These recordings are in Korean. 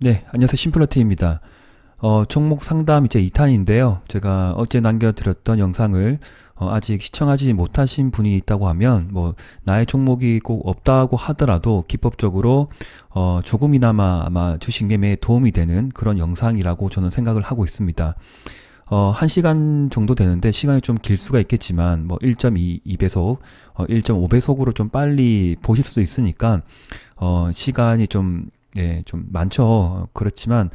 네, 안녕하세요. 심플러티입니다. 종목 상담 이제 2탄인데요. 제가 어제 남겨드렸던 영상을 아직 시청하지 못하신 분이 있다고 하면 뭐 나의 종목이 꼭 없다고 하더라도 기법적으로 조금이나마 아마 주식 매매에 도움이 되는 그런 영상이라고 저는 생각을 하고 있습니다. 1시간 정도 되는데 시간이 좀 길 수가 있겠지만 뭐 1.2배속, 1.5배속으로 좀 빨리 보실 수도 있으니까 시간이 좀 예, 좀 많죠. 그렇지만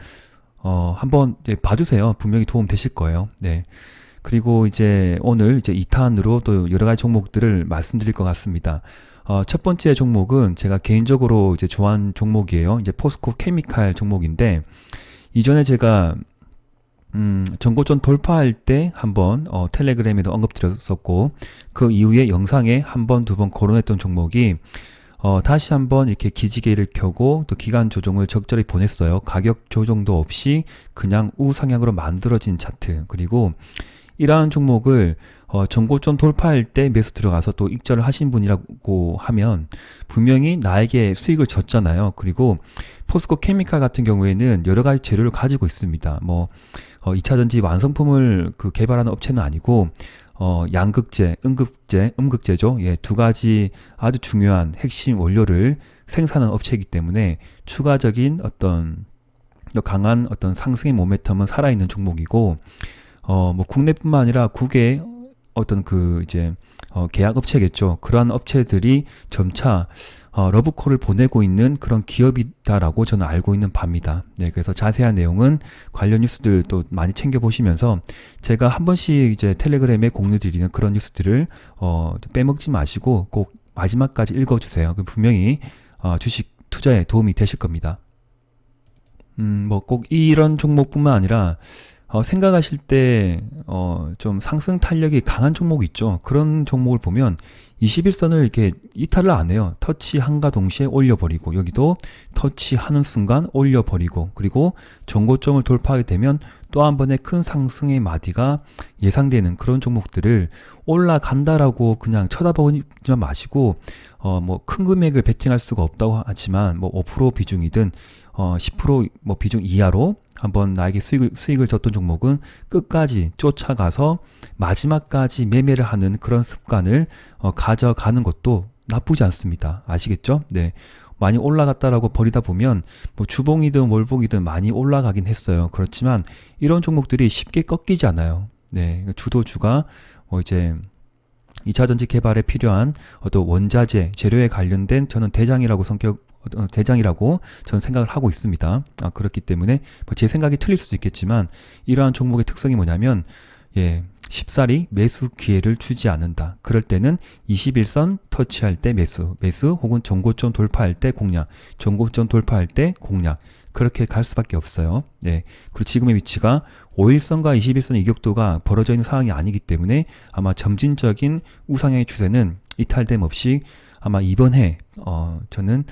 한번 이제 봐주세요. 분명히 도움 되실 거예요. 네. 그리고 이제 오늘 이제 2탄으로 또 여러 가지 종목들을 말씀드릴 것 같습니다. 첫 번째 종목은 제가 개인적으로 이제 좋아하는 종목이에요. 이제 포스코 케미칼 종목인데 이전에 제가 전고점 돌파할 때 한번 텔레그램에도 언급드렸었고 그 이후에 영상에 한 번, 두 번 거론했던 종목이 다시 한번 이렇게 기지개를 켜고 또 기간 조정을 적절히 보냈어요. 가격 조정도 없이 그냥 우상향으로 만들어진 차트. 그리고 이러한 종목을 전고점 돌파할 때 매수 들어가서 또 익절을 하신 분이라고 하면 분명히 나에게 수익을 줬잖아요. 그리고 포스코 케미칼 같은 경우에는 여러 가지 재료를 가지고 있습니다. 뭐 2차전지 완성품을 개발하는 업체는 아니고 양극재, 음극재죠. 예, 두 가지 아주 중요한 핵심 원료를 생산하는 업체이기 때문에 추가적인 어떤 강한 어떤 상승의 모멘텀은 살아있는 종목이고, 뭐 국내뿐만 아니라 국외 어떤 이제 계약 업체겠죠. 그러한 업체들이 점차 러브콜을 보내고 있는 그런 기업이다라고 저는 알고 있는 바입니다. 네, 그래서 자세한 내용은 관련 뉴스들도 많이 챙겨보시면서 제가 한 번씩 이제 텔레그램에 공유 드리는 그런 뉴스들을 빼먹지 마시고 꼭 마지막까지 읽어주세요. 분명히 주식 투자에 도움이 되실 겁니다. 뭐 꼭 이런 종목뿐만 아니라 생각하실 때, 좀 상승 탄력이 강한 종목이 있죠. 그런 종목을 보면 21선을 이렇게 이탈을 안 해요. 터치한가 동시에 올려버리고, 여기도 터치하는 순간 올려버리고, 그리고 정고점을 돌파하게 되면 또 한 번의 큰 상승의 마디가 예상되는 그런 종목들을 올라간다라고 그냥 쳐다보지 마시고, 뭐 큰 금액을 베팅할 수가 없다고 하지만, 뭐 5% 비중이든, 10%뭐 비중 이하로 한번 나에게 수익을 줬던 종목은 끝까지 쫓아가서 마지막까지 매매를 하는 그런 습관을 가져가는 것도 나쁘지 않습니다. 아시겠죠? 네. 많이 올라갔다라고 버리다 보면 뭐 주봉이든 월봉이든 많이 올라가긴 했어요. 그렇지만 이런 종목들이 쉽게 꺾이지 않아요. 네. 주도주가 이제 2차전지 개발에 필요한 어떤 원자재, 재료에 관련된 저는 대장이라고 저는 생각을 하고 있습니다. 그렇기 때문에 뭐제 생각이 틀릴 수도 있겠지만 이러한 종목의 특성이 뭐냐면 예, 쉽사리 매수 기회를 주지 않는다. 그럴 때는 21선 터치할 때 매수 혹은 정고점 돌파할 때 공략, 정고점 돌파할 때 공략. 그렇게 갈 수밖에 없어요. 네. 그리고 지금의 위치가 5일선과 21선 이격도가 벌어져 있는 상황이 아니기 때문에 아마 점진적인 우상향의 추세는 이탈됨 없이 아마 이번 해 저는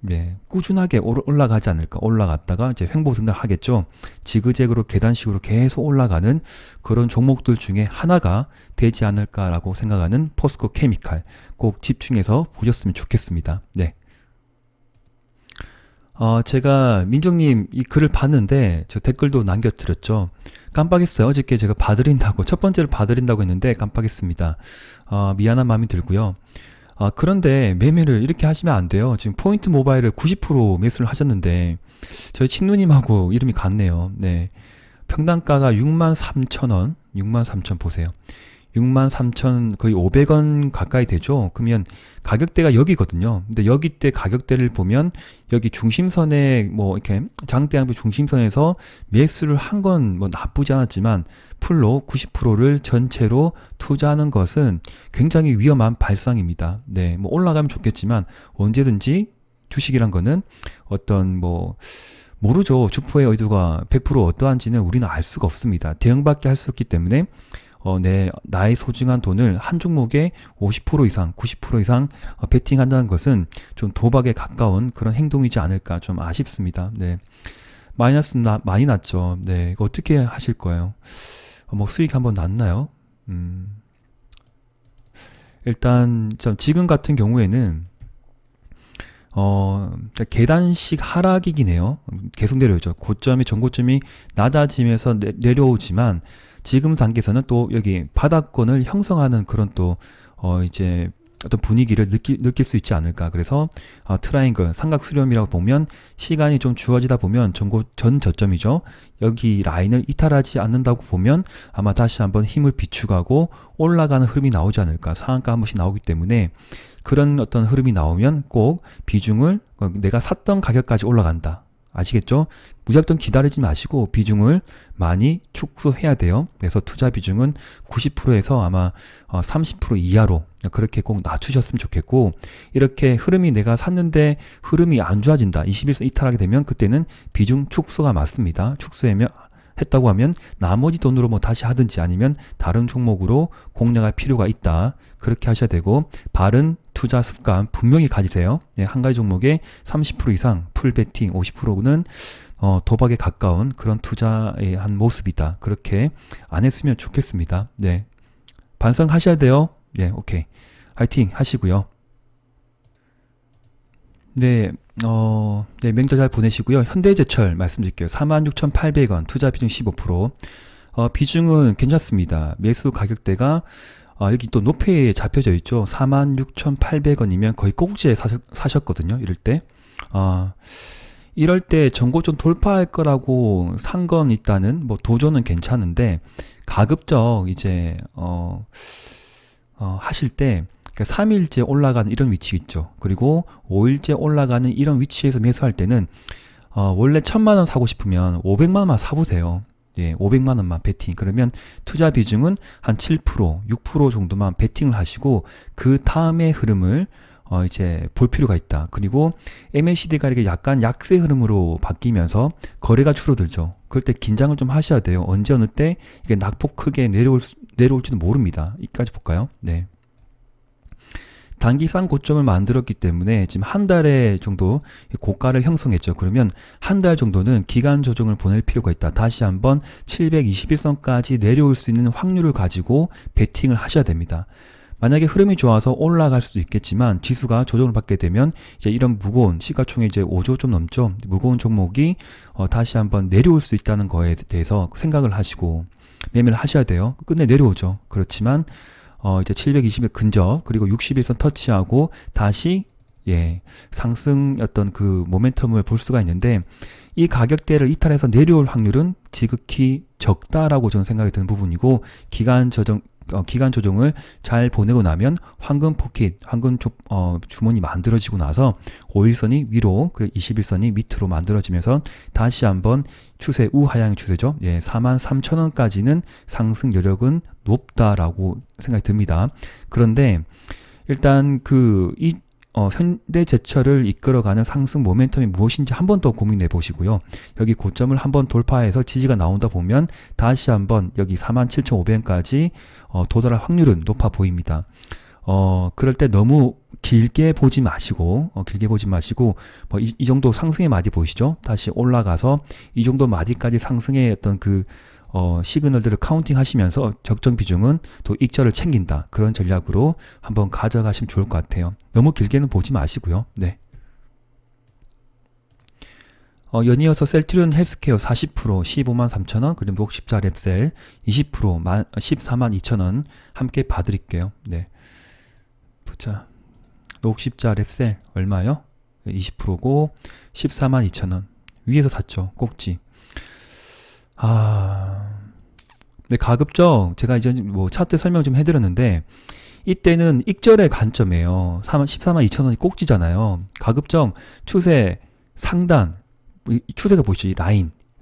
네, 꾸준하게 올라가지 않을까. 올라갔다가 이제 횡보 등락하겠죠. 지그재그로 계단식으로 계속 올라가는 그런 종목들 중에 하나가 되지 않을까라고 생각하는 포스코 케미칼. 꼭 집중해서 보셨으면 좋겠습니다. 네. 제가 민정님 이 글을 봤는데 저 댓글도 남겨드렸죠. 깜빡했어요. 어저께 제가 봐드린다고, 첫 번째를 봐드린다고 했는데 깜빡했습니다. 미안한 마음이 들고요. 그런데 매매를 이렇게 하시면 안 돼요. 지금 포인트 모바일을 90% 매수를 하셨는데 저희 친누님하고 이름이 같네요. 네. 평단가가 63,000원, 63,000 보세요. 63,000 거의 500원 가까이 되죠. 그러면 가격대가 여기거든요. 근데 여기 때 가격대를 보면 여기 중심선에 뭐 이렇게 장대양배 중심선에서 매수를 한 건 뭐 나쁘지 않았지만 풀로 90%를 전체로 투자하는 것은 굉장히 위험한 발상입니다. 네, 뭐 올라가면 좋겠지만 언제든지 주식이란 거는 어떤 뭐 모르죠. 주포의 의도가 100% 어떠한지는 우리는 알 수가 없습니다. 대응밖에 할 수 없기 때문에 나의 소중한 돈을 한 종목에 50% 이상, 90% 이상 베팅한다는 것은 좀 도박에 가까운 그런 행동이지 않을까 좀 아쉽습니다. 네. 많이 났죠. 네. 이거 어떻게 하실 거예요? 뭐 수익 한번 났나요? 일단 지금 같은 경우에는 계단식 하락이긴 해요. 계속 내려오죠. 고점이, 전고점이 낮아지면서 내려오지만 지금 단계에서는 또 여기 바닥권을 형성하는 그런 또, 이제 어떤 분위기를 느낄 수 있지 않을까. 그래서 트라이앵글, 삼각 수렴이라고 보면 시간이 좀 주어지다 보면 전 저점이죠. 여기 라인을 이탈하지 않는다고 보면 아마 다시 한번 힘을 비축하고 올라가는 흐름이 나오지 않을까. 상한가 한 번씩 나오기 때문에 그런 어떤 흐름이 나오면 꼭 비중을 내가 샀던 가격까지 올라간다. 아시겠죠? 무작정 기다리지 마시고 비중을 많이 축소해야 돼요. 그래서 투자 비중은 90%에서 아마 30% 이하로 그렇게 꼭 낮추셨으면 좋겠고, 이렇게 흐름이 내가 샀는데 흐름이 안 좋아진다. 21선 이탈하게 되면 그때는 비중 축소가 맞습니다. 했다고 하면 나머지 돈으로 뭐 다시 하든지 아니면 다른 종목으로 공략할 필요가 있다. 그렇게 하셔야 되고, 바른 투자 습관 분명히 가지세요. 한 가지 종목에 30% 이상 풀 베팅, 50%는 도박에 가까운 그런 투자의 한 모습이다. 그렇게 안 했으면 좋겠습니다. 네. 반성하셔야 돼요. 네, 오케이. 화이팅 하시고요. 네, 네, 명절 잘 보내시고요. 현대제철 말씀드릴게요. 46,800원, 투자 비중 15%. 비중은 괜찮습니다. 매수 가격대가 여기 또 높이에 잡혀져 있죠. 46,800원이면 거의 꼭지에 사셨거든요. 이럴 때. 이럴 때 전고점 돌파할 거라고 산 건 일단은 뭐 도전은 괜찮은데, 가급적 이제 하실 때 3일째 올라가는 이런 위치 있죠. 그리고 5일째 올라가는 이런 위치에서 매수할 때는 원래 1,000만원 사고 싶으면 500만원만 사보세요. 예, 500만원만 베팅. 그러면 투자 비중은 한 7%, 6% 정도만 베팅을 하시고 그 다음에 흐름을 이제 볼 필요가 있다. 그리고 MACD가 이렇게 약간 약세 흐름으로 바뀌면서 거래가 줄어들죠. 그럴 때 긴장을 좀 하셔야 돼요. 언제 어느 때 이게 낙폭 크게 내려올지도 모릅니다. 이까지 볼까요? 네. 단기상 고점을 만들었기 때문에 지금 한 달에 정도 고가를 형성했죠. 그러면 한 달 정도는 기간 조정을 보낼 필요가 있다. 다시 한번 721선까지 내려올 수 있는 확률을 가지고 베팅을 하셔야 됩니다. 만약에 흐름이 좋아서 올라갈 수도 있겠지만 지수가 조정을 받게 되면 이제 이런 무거운, 시가총액 이제 5조 좀 넘죠. 무거운 종목이 다시 한번 내려올 수 있다는 거에 대해서 생각을 하시고 매매를 하셔야 돼요. 끝내 내려오죠. 그렇지만 이제 720일 근접, 그리고 60일선 터치하고 다시 상승 어떤 그 모멘텀을 볼 수가 있는데, 이 가격대를 이탈해서 내려올 확률은 지극히 적다라고 저는 생각이 드는 부분이고, 기간 조정을 잘 보내고 나면 황금 포켓, 주머니 만들어지고 나서 5일선이 위로, 그 21선이 밑으로 만들어지면서 다시 한번 추세, 우하향 추세죠. 43,000원까지는 상승 여력은 높다라고 생각이 듭니다. 그런데 일단 현대제철을 이끌어가는 상승 모멘텀이 무엇인지 한 번 더 고민해 보시고요. 여기 고점을 한번 돌파해서 지지가 나온다 보면 다시 한번 여기 47,500원까지 도달할 확률은 높아 보입니다. 그럴 때 너무 길게 보지 마시고 뭐 이 정도 상승의 마디 보이시죠? 다시 올라가서 이 정도 마디까지 상승의 어떤 시그널들을 카운팅 하시면서 적정 비중은 또 익절을 챙긴다. 그런 전략으로 한번 가져가시면 좋을 것 같아요. 너무 길게는 보지 마시고요. 네. 연이어서 셀트리온 헬스케어 40% 153,000원, 그리고 녹십자 랩셀 20% 142,000원 함께 봐드릴게요. 네. 보자. 녹십자 랩셀 얼마요? 20%고 142,000원. 위에서 샀죠. 꼭지. 네, 가급적 제가 이제 뭐 차트 설명 좀 해드렸는데, 이때는 익절의 관점이에요. 142,000원이 꼭지잖아요. 가급적 추세 상단, 추세가 보이시죠? 이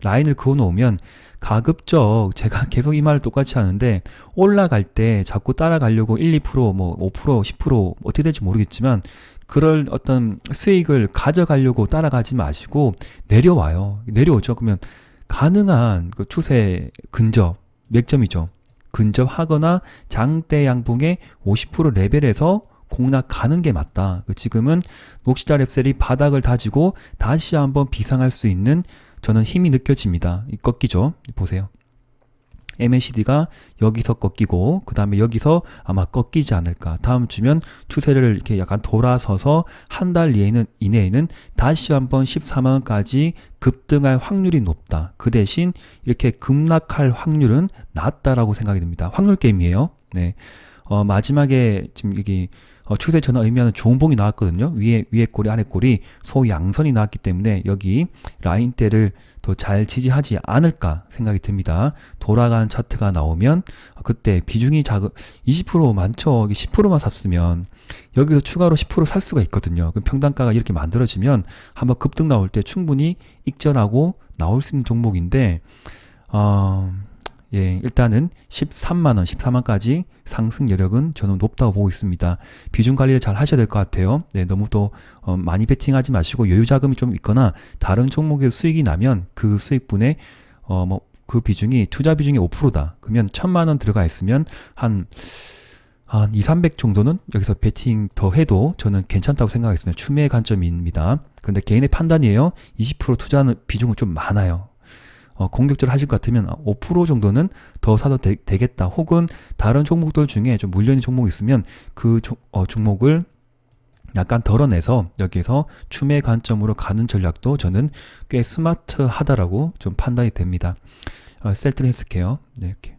라인을 그어 놓으면 가급적, 제가 계속 이 말을 똑같이 하는데, 올라갈 때 자꾸 따라가려고 1, 2%, 뭐 5%, 10% 어떻게 될지 모르겠지만 그럴 어떤 수익을 가져가려고 따라가지 마시고 내려오죠. 그러면 가능한 그 추세 근접, 맥점이죠. 근접하거나 장대 양봉의 50% 레벨에서 공략하는 게 맞다. 지금은 녹시자 랩셀이 바닥을 다지고 다시 한번 비상할 수 있는 저는 힘이 느껴집니다. 이 꺾이죠. 보세요. MACD가 여기서 꺾이고 그 다음에 여기서 아마 꺾이지 않을까. 다음 주면 추세를 이렇게 약간 돌아서서 한 달 이내에는 다시 한번 14만원까지 급등할 확률이 높다. 그 대신 이렇게 급락할 확률은 낮다라고 생각이 듭니다. 확률 게임이에요. 네. 마지막에 지금 여기 추세 전환 의미하는 좋은 봉이 나왔거든요. 위에 꼬리 아래 꼬리 소위 양선이 나왔기 때문에 여기 라인대를 더 잘 지지하지 않을까 생각이 듭니다. 돌아간 차트가 나오면 그때 비중이 20% 많죠. 10%만 샀으면 여기서 추가로 10% 살 수가 있거든요. 그럼 평단가가 이렇게 만들어지면 한번 급등 나올 때 충분히 익절하고 나올 수 있는 종목인데 예, 일단은 13만원, 14만까지 상승 여력은 저는 높다고 보고 있습니다. 비중 관리를 잘 하셔야 될 것 같아요. 네, 너무 또 많이 베팅하지 마시고 여유 자금이 좀 있거나 다른 종목에서 수익이 나면 그 수익분의 그 비중이 투자 비중이 5%다. 그러면 1000만원 들어가 있으면 한 2, 300 정도는 여기서 베팅 더 해도 저는 괜찮다고 생각하겠습니다. 추매의 관점입니다. 그런데 개인의 판단이에요. 20% 투자하는 비중은 좀 많아요. 공격적으로 하실 것 같으면 5% 정도는 더 사도 되겠다. 혹은 다른 종목들 중에 좀 물려있는 종목이 있으면 그 종목을 약간 덜어내서 여기에서 추매 관점으로 가는 전략도 저는 꽤 스마트하다라고 좀 판단이 됩니다. 셀트리 헬스케어. 네, 이렇게.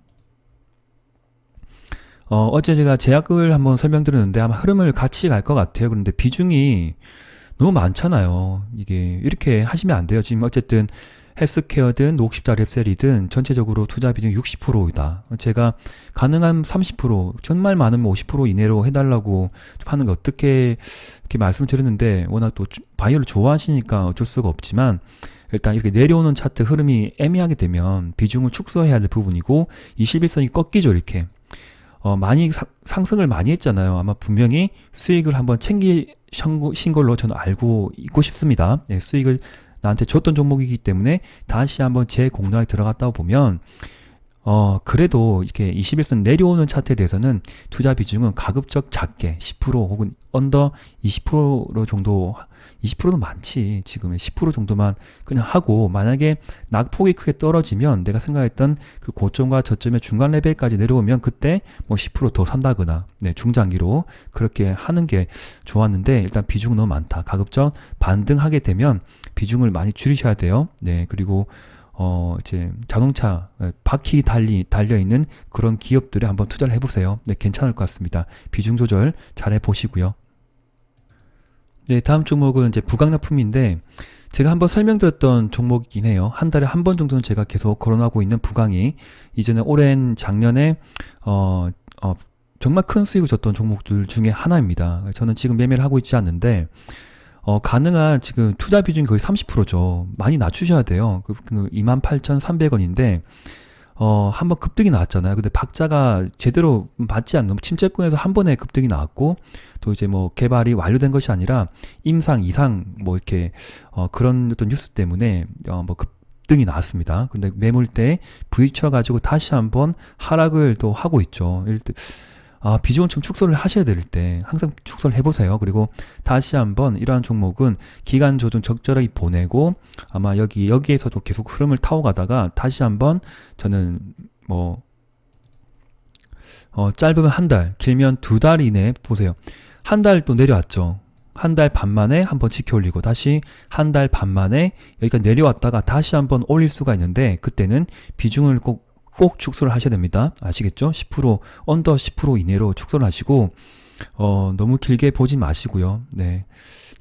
어제 제가 제약을 한번 설명드렸는데 아마 흐름을 같이 갈 것 같아요. 그런데 비중이 너무 많잖아요. 이게 이렇게 하시면 안 돼요. 지금 어쨌든 헬스케어든 녹십자리 랩셀이든 전체적으로 투자 비중이 60%이다. 제가 가능한 30%, 정말 많으면 50% 이내로 해달라고 하는 게 어떻게 이렇게 말씀을 드렸는데 워낙 또 바이오를 좋아하시니까 어쩔 수가 없지만 일단 이렇게 내려오는 차트 흐름이 애매하게 되면 비중을 축소해야 될 부분이고 21선이 꺾이죠 이렇게. 많이 상승을 많이 했잖아요. 아마 분명히 수익을 한번 챙기신 걸로 저는 알고 있고 싶습니다. 네, 수익을 나한테 줬던 종목이기 때문에 다시 한번 재공략에 들어갔다 보면 그래도 이렇게 21선 내려오는 차트에 대해서는 투자 비중은 가급적 작게 10% 혹은 언더 20% 정도 20%는 많지 지금 10% 정도만 그냥 하고 만약에 낙폭이 크게 떨어지면 내가 생각했던 그 고점과 저점의 중간 레벨까지 내려오면 그때 뭐 10%더 산다거나 네, 중장기로 그렇게 하는 게 좋았는데 일단 비중은 너무 많다. 가급적 반등하게 되면 비중을 많이 줄이셔야 돼요. 네, 그리고 이제 자동차 바퀴 달려있는 그런 기업들에 한번 투자를 해보세요. 네, 괜찮을 것 같습니다. 비중 조절 잘 해보시고요. 네, 다음 종목은 이제 부강납품인데 제가 한번 설명드렸던 종목이긴 해요. 한 달에 한 번 정도는 제가 계속 거론하고 있는 부강이 이전에 오랜 작년에 정말 큰 수익을 줬던 종목들 중에 하나입니다. 저는 지금 매매를 하고 있지 않는데 가능한 지금 투자 비중이 거의 30%죠. 많이 낮추셔야 돼요. 28,300원인데 한번 급등이 나왔잖아요. 근데 박자가 제대로 맞지 않는 침체권에서 한 번에 급등이 나왔고 또 이제 뭐 개발이 완료된 것이 아니라 임상 이상 뭐 이렇게 그런 어떤 뉴스 때문에 뭐 급등이 나왔습니다. 근데 매물대 부딪혀 가지고 다시 한번 하락을 또 하고 있죠. 비중은 좀 축소를 하셔야 될 때 항상 축소를 해보세요. 그리고 다시 한번 이러한 종목은 기간 조정 적절하게 보내고 아마 여기에서도 계속 흐름을 타고 가다가 다시 한번 저는 뭐 짧으면 한 달, 길면 2달 이내에 보세요. 한 달 또 내려왔죠. 한 달 반 만에 한번 지켜 올리고 다시 한 달 반 만에 여기까지 내려왔다가 다시 한번 올릴 수가 있는데 그때는 비중을 꼭 축소를 하셔야 됩니다. 아시겠죠? 10% 언더 10% 이내로 축소를 하시고 너무 길게 보지 마시고요. 네.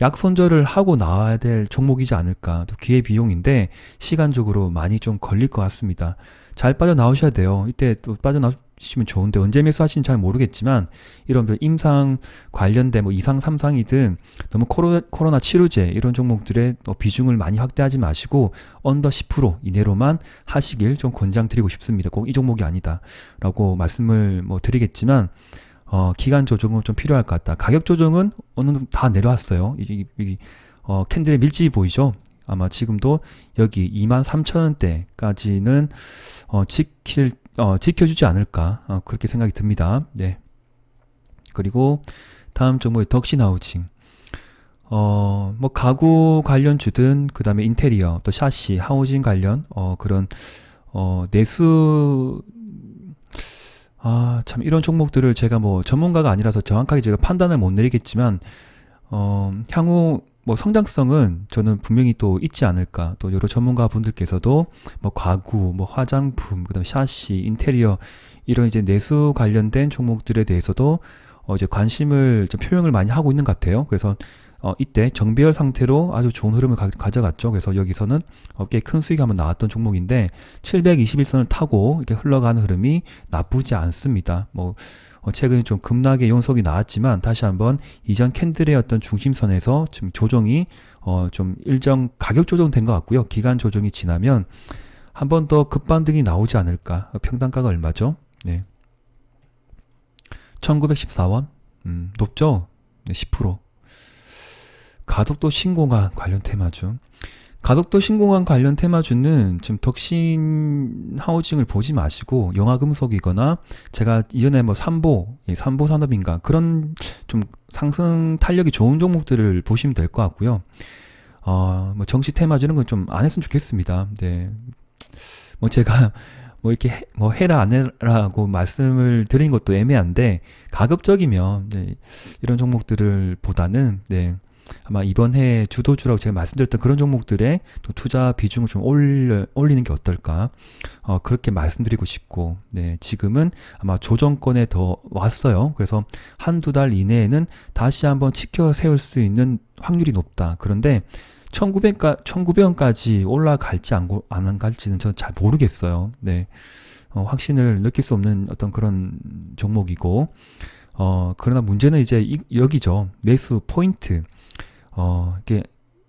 약 손절을 하고 나와야 될 종목이지 않을까. 또 기회비용인데 시간적으로 많이 좀 걸릴 것 같습니다. 잘 빠져나오셔야 돼요. 이때 또 빠져나오시면 좋은데 언제 매수하시는지 잘 모르겠지만 이런 임상 관련된 뭐 2상 3상이든 너무 코로나 치료제 이런 종목들의 비중을 많이 확대하지 마시고 언더 10% 이내로만 하시길 좀 권장드리고 싶습니다. 꼭 이 종목이 아니다 라고 말씀을 뭐 드리겠지만 기간 조정은 좀 필요할 것 같다. 가격 조정은 어느 정도 다 내려왔어요. 캔들의 밀집이 보이죠? 아마 지금도 여기 23,000원대까지는 지켜주지 않을까 그렇게 생각이 듭니다. 네. 그리고 다음 종목이 덕신하우징. 뭐 가구 관련주든 그 다음에 인테리어 또 샤시 하우징 관련 그런 내수 참 이런 종목들을 제가 뭐 전문가가 아니라서 정확하게 제가 판단을 못 내리겠지만 향후 뭐 성장성은 저는 분명히 또 있지 않을까. 또 여러 전문가 분들께서도 뭐 가구, 뭐 화장품, 그다음 샤시, 인테리어 이런 이제 내수 관련된 종목들에 대해서도 이제 관심을 좀 표명을 많이 하고 있는 것 같아요. 그래서 이때 정배열 상태로 아주 좋은 흐름을 가져갔죠. 그래서 여기서는 꽤 큰 수익이 한번 나왔던 종목인데 721선을 타고 이렇게 흘러가는 흐름이 나쁘지 않습니다. 뭐 최근에 좀 급락의 연속이 나왔지만 다시 한번 이전 캔들의 어떤 중심선에서 지금 조정이 좀 일정 가격 조정된 것 같고요. 기간 조정이 지나면 한 번 더 급반등이 나오지 않을까. 평단가가 얼마죠? 네. 1914원? 높죠? 네, 10%. 가덕도 신공항 관련 테마주. 가덕도 신공항 관련 테마주는 지금 덕신 하우징을 보지 마시고 영화금속이거나 제가 이전에 뭐 삼보 산업인가 그런 좀 상승 탄력이 좋은 종목들을 보시면 될 것 같고요. 뭐 정시 테마주는 건 좀 안 했으면 좋겠습니다. 네. 뭐 제가 뭐 이렇게 뭐 해라 안 해라고 말씀을 드린 것도 애매한데 가급적이면 네, 이런 종목들을 보다는 네. 아마 이번 해 주도주라고 제가 말씀드렸던 그런 종목들의 또 투자 비중을 좀 올리는 게 어떨까 그렇게 말씀드리고 싶고 네 지금은 아마 조정권에 더 왔어요. 그래서 한두 달 이내에는 다시 한번 지켜 세울 수 있는 확률이 높다. 그런데 1900원까지 올라갈지 안 갈지는 저는 잘 모르겠어요. 네 확신을 느낄 수 없는 어떤 그런 종목이고 그러나 문제는 이제 여기죠. 매수 포인트 이게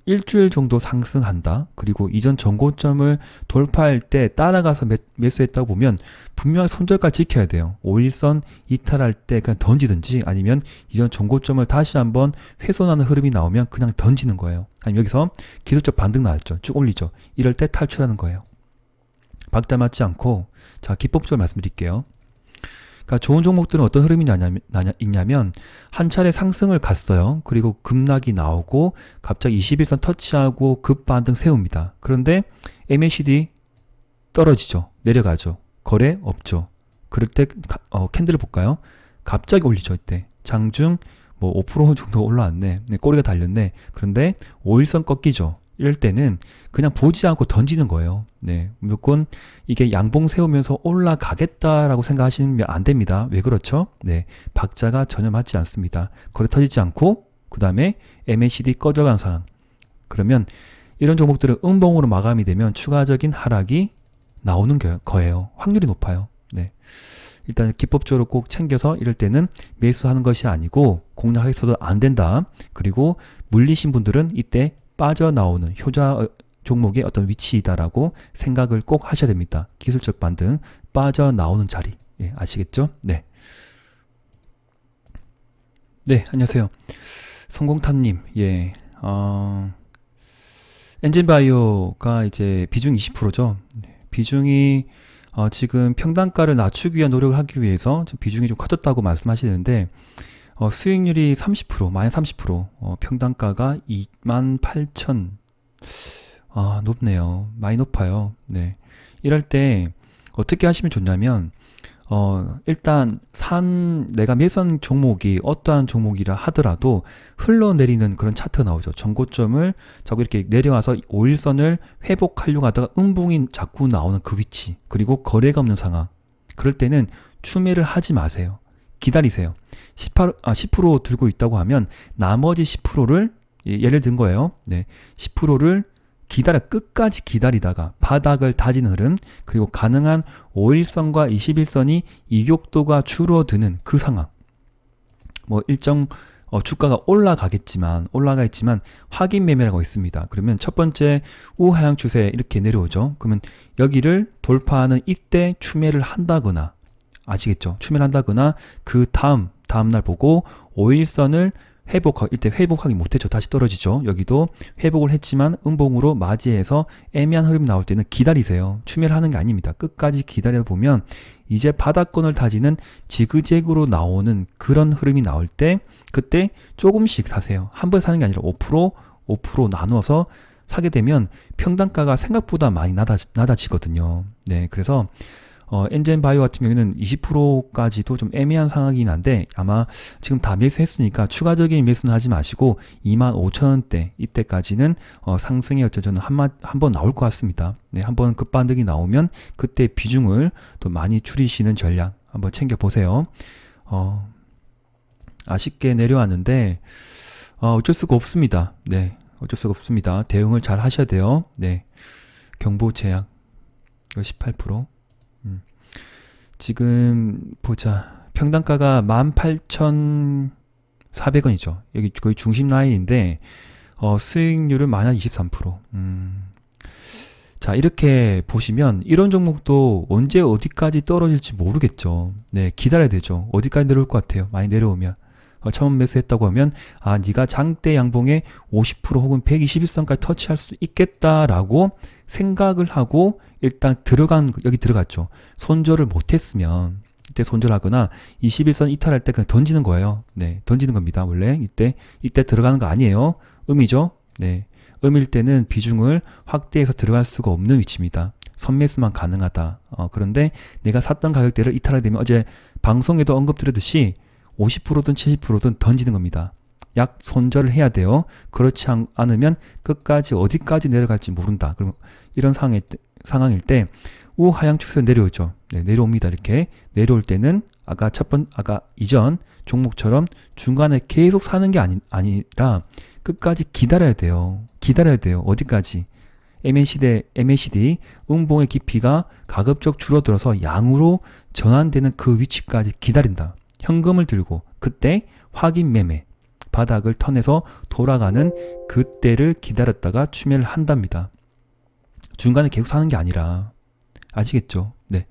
일주일 정도 상승한다. 그리고 이전 전고점을 돌파할 때 따라가서 매수했다고 보면 분명히 손절까지 지켜야 돼요. 5일선 이탈할 때 그냥 던지든지 아니면 이전 전고점을 다시 한번 훼손하는 흐름이 나오면 그냥 던지는 거예요. 아니면 여기서 기술적 반등 나왔죠. 쭉 올리죠. 이럴 때 탈출하는 거예요. 박자 맞지 않고 자 기법적으로 말씀드릴게요. 그러니까 좋은 종목들은 어떤 흐름이 있냐면 한 차례 상승을 갔어요. 그리고 급락이 나오고 갑자기 21선 터치하고 급반등 세웁니다. 그런데 MACD 떨어지죠. 내려가죠. 거래 없죠. 그럴 때 캔들을 볼까요? 갑자기 올리죠. 이때 장중 뭐 5% 정도 올라왔네. 네, 꼬리가 달렸네. 그런데 5일선 꺾이죠. 이럴 때는 그냥 보지 않고 던지는 거예요. 네, 무조건 이게 양봉 세우면서 올라가겠다라고 생각하시면 안 됩니다. 왜 그렇죠? 네, 박자가 전혀 맞지 않습니다. 거래 터지지 않고 그 다음에 MACD 꺼져간 상황. 그러면 이런 종목들은 음봉으로 마감이 되면 추가적인 하락이 나오는 거예요. 확률이 높아요. 네, 일단 기법적으로 꼭 챙겨서 이럴 때는 매수하는 것이 아니고 공략해서도 안 된다. 그리고 물리신 분들은 이때 빠져나오는 효자 종목의 어떤 위치이다라고 생각을 꼭 하셔야 됩니다. 기술적 반등, 빠져나오는 자리. 예, 아시겠죠? 네. 네, 안녕하세요. 성공탄님, 예, 엔진바이오가 이제 비중 20%죠. 비중이 지금 평단가를 낮추기 위한 노력을 하기 위해서 비중이 좀 커졌다고 말씀하시는데 수익률이 30%, 마이너스 30%, 평단가가 28,000. 높네요. 많이 높아요. 네. 이럴 때 어떻게 하시면 좋냐면, 일단 내가 매수한 종목이 어떠한 종목이라 하더라도 흘러내리는 그런 차트가 나오죠. 전고점을 자꾸 이렇게 내려와서 5일선을 회복하려고 하다가 음봉이 자꾸 나오는 그 위치, 그리고 거래가 없는 상황. 그럴 때는 추매를 하지 마세요. 기다리세요. 10% 들고 있다고 하면 나머지 10%를 예를 든 거예요. 네. 10%를 끝까지 기다리다가 바닥을 다지는 흐름, 그리고 가능한 5일선과 21선이 이격도가 줄어드는 그 상황. 뭐 일정 주가가 올라가겠지만 확인 매매라고 있습니다. 그러면 첫 번째 우하향 추세 이렇게 내려오죠. 그러면 여기를 돌파하는 이때 추매를 한다거나, 아시겠죠? 추매를 한다거나 그 다음날 보고 5일선을 이때 회복하기 못했죠. 다시 떨어지죠. 여기도 회복을 했지만 음봉으로 맞이해서 애매한 흐름이 나올 때는 기다리세요. 추매를 하는 게 아닙니다. 끝까지 기다려 보면 이제 바닥권을 다지는 지그재그로 나오는 그런 흐름이 나올 때 그때 조금씩 사세요. 한 번 사는 게 아니라 5% 나누어서 사게 되면 평단가가 생각보다 많이 낮아지거든요. 네, 그래서 엔젠 바이오 같은 경우에는 20%까지도 좀 애매한 상황이긴 한데 아마 지금 다 매수했으니까 추가적인 매수는 하지 마시고 25,000원대 이때까지는 상승의 저는 한번 나올 것 같습니다. 네, 한번 급반등이 나오면 그때 비중을 또 많이 줄이시는 전략 한번 챙겨 보세요. 아쉽게 내려왔는데 어쩔 수가 없습니다. 네, 어쩔 수가 없습니다. 대응을 잘 하셔야 돼요. 네, 경보 제약 이거 18%. 지금 보자. 평단가가 18,400원이죠. 여기 거의 중심 라인인데 수익률은 마이너스 23%. 자, 이렇게 보시면 이런 종목도 언제 어디까지 떨어질지 모르겠죠. 네, 기다려야 되죠. 어디까지 내려올 것 같아요. 많이 내려오면. 처음 매수했다고 하면 네가 장대 양봉에 50% 혹은 121선까지 터치할 수 있겠다라고 생각을 하고 일단 여기 들어갔죠. 손절을 못했으면 이때 손절하거나 21선 이탈할 때 그냥 던지는 거예요. 네, 던지는 겁니다. 원래 이때 들어가는 거 아니에요. 음이죠. 네, 음일 때는 비중을 확대해서 들어갈 수가 없는 위치입니다. 선매수만 가능하다. 그런데 내가 샀던 가격대를 이탈하게 되면 어제 방송에도 언급드렸듯이 50%든 70%든 던지는 겁니다. 약 손절을 해야 돼요. 그렇지 않으면 끝까지 어디까지 내려갈지 모른다. 그럼 이런 상황일 때 우하향 추세 내려오죠. 네, 내려옵니다. 이렇게 내려올 때는 아까 이전 종목처럼 중간에 계속 사는 게 아니라 끝까지 기다려야 돼요. 어디까지? MACD 음봉의 깊이가 가급적 줄어들어서 양으로 전환되는 그 위치까지 기다린다. 현금을 들고 그때 확인 매매 바닥을 턴해서 돌아가는 그때를 기다렸다가 추매를 한답니다. 중간에 계속 사는 게 아니라. 아시겠죠? 네.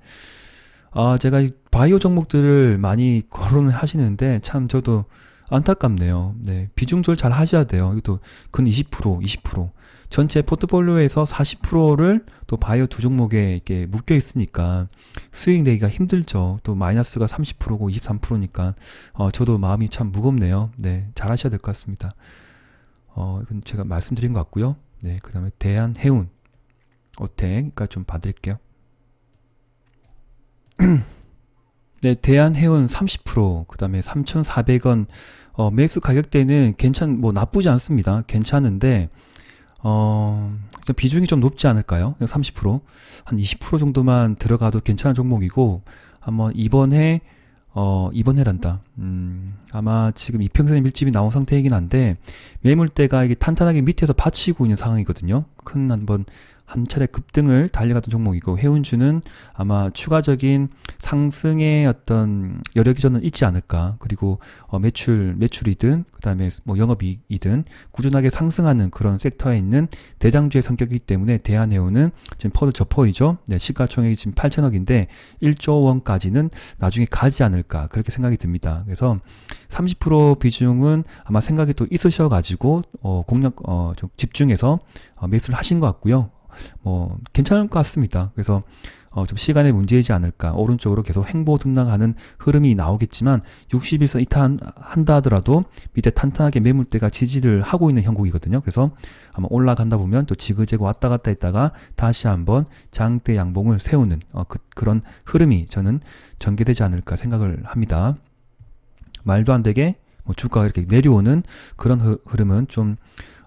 제가 바이오 종목들을 많이 거론을 하시는데 참 저도 안타깝네요. 네. 비중 조절 잘 하셔야 돼요. 이것도 근 20%. 전체 포트폴리오에서 40%를 또 바이오 두 종목에 이렇게 묶여 있으니까 수익 내기가 힘들죠. 또 마이너스가 30%고 23%니까 저도 마음이 참 무겁네요. 네. 잘 하셔야 될 것 같습니다. 이건 제가 말씀드린 것 같고요. 네. 그 다음에 대한해운 어택 좀 봐드릴게요. 네, 대한해운 30%, 그 다음에 3,400원, 매수 가격대는 나쁘지 않습니다. 괜찮은데, 비중이 좀 높지 않을까요? 30%, 한 20% 정도만 들어가도 괜찮은 종목이고, 한번 이번해란다. 아마 지금 이평선의 밀집이 나온 상태이긴 한데, 매물대가 이게 탄탄하게 밑에서 받치고 있는 상황이거든요. 한 차례 급등을 달려갔던 종목이고 해운주는 아마 추가적인 상승의 어떤 여력이 저는 있지 않을까. 그리고 매출이든 그다음에 뭐 영업이익이든 꾸준하게 상승하는 그런 섹터에 있는 대장주의 성격이기 때문에 대한해운은 지금 퍼드 저퍼이죠. 네, 시가총액이 지금 8천억인데 1조 원까지는 나중에 가지 않을까 그렇게 생각이 듭니다. 그래서 30% 비중은 아마 생각이 또 있으셔가지고 좀 집중해서 매수를 하신 것 같고요. 괜찮을 것 같습니다. 그래서 좀 시간의 문제이지 않을까. 오른쪽으로 계속 횡보 등락하는 흐름이 나오겠지만 61선 이탈한다 하더라도 밑에 탄탄하게 매물대가 지지를 하고 있는 형국이거든요. 그래서 아마 올라간다 보면 또 지그재그 왔다 갔다 했다가 다시 한번 장대 양봉을 세우는 그런 흐름이 저는 전개되지 않을까 생각을 합니다. 말도 안 되게 주가가 이렇게 내려오는 그런 흐름은 좀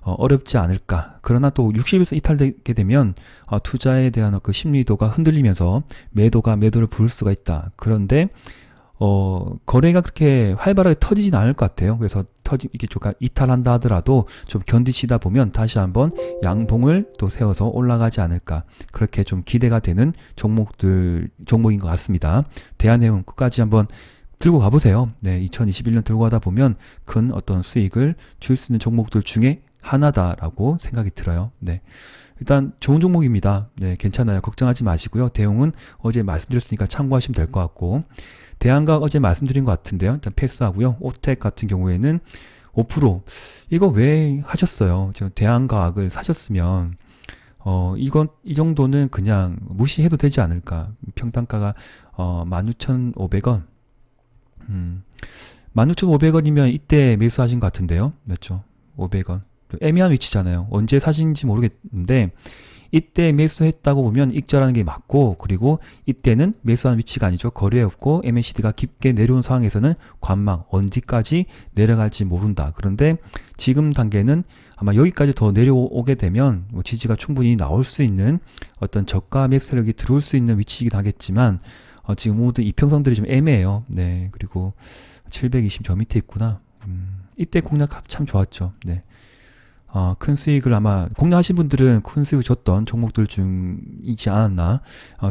어렵지 않을까. 그러나 또 60일선 이탈되게 되면 투자에 대한 그 심리도가 흔들리면서 매도를 부를 수가 있다. 그런데 거래가 그렇게 활발하게 터지진 않을 것 같아요. 그래서 이게 주가 이탈한다 하더라도 좀 견디시다 보면 다시 한번 양봉을 또 세워서 올라가지 않을까. 그렇게 좀 기대가 되는 종목인 것 같습니다. 대한해운 끝까지 한번 들고 가보세요. 네, 2021년 들고 가다 보면 큰 어떤 수익을 줄 수 있는 종목들 중에 하나다라고 생각이 들어요. 네. 일단 좋은 종목입니다. 네, 괜찮아요. 걱정하지 마시고요. 대웅은 어제 말씀드렸으니까 참고하시면 될 것 같고, 대한과학 어제 말씀드린 것 같은데요. 일단 패스하고요. 오텍 같은 경우에는 5% 이거 왜 하셨어요? 지금 대한과학을 사셨으면 이 정도는 그냥 무시해도 되지 않을까. 평단가가 16,500원. 16,500원이면 이때 매수하신 것 같은데요. 맞죠? 500원. 애매한 위치잖아요. 언제 사신지 모르겠는데 이때 매수했다고 보면 익절하는 게 맞고, 그리고 이때는 매수한 위치가 아니죠. 거래였고 MACD가 깊게 내려온 상황에서는 관망, 언제까지 내려갈지 모른다. 그런데 지금 단계는 아마 여기까지 더 내려오게 되면 뭐 지지가 충분히 나올 수 있는 어떤 저가 매수 세력이 들어올 수 있는 위치이긴 하겠지만, 지금 모두 이평선들이 좀 애매해요. 네, 그리고 720 저 밑에 있구나. 이때 공략 참 좋았죠. 네. 큰 수익을 아마 공략하신 분들은 큰 수익을 줬던 종목들 중이지 않았나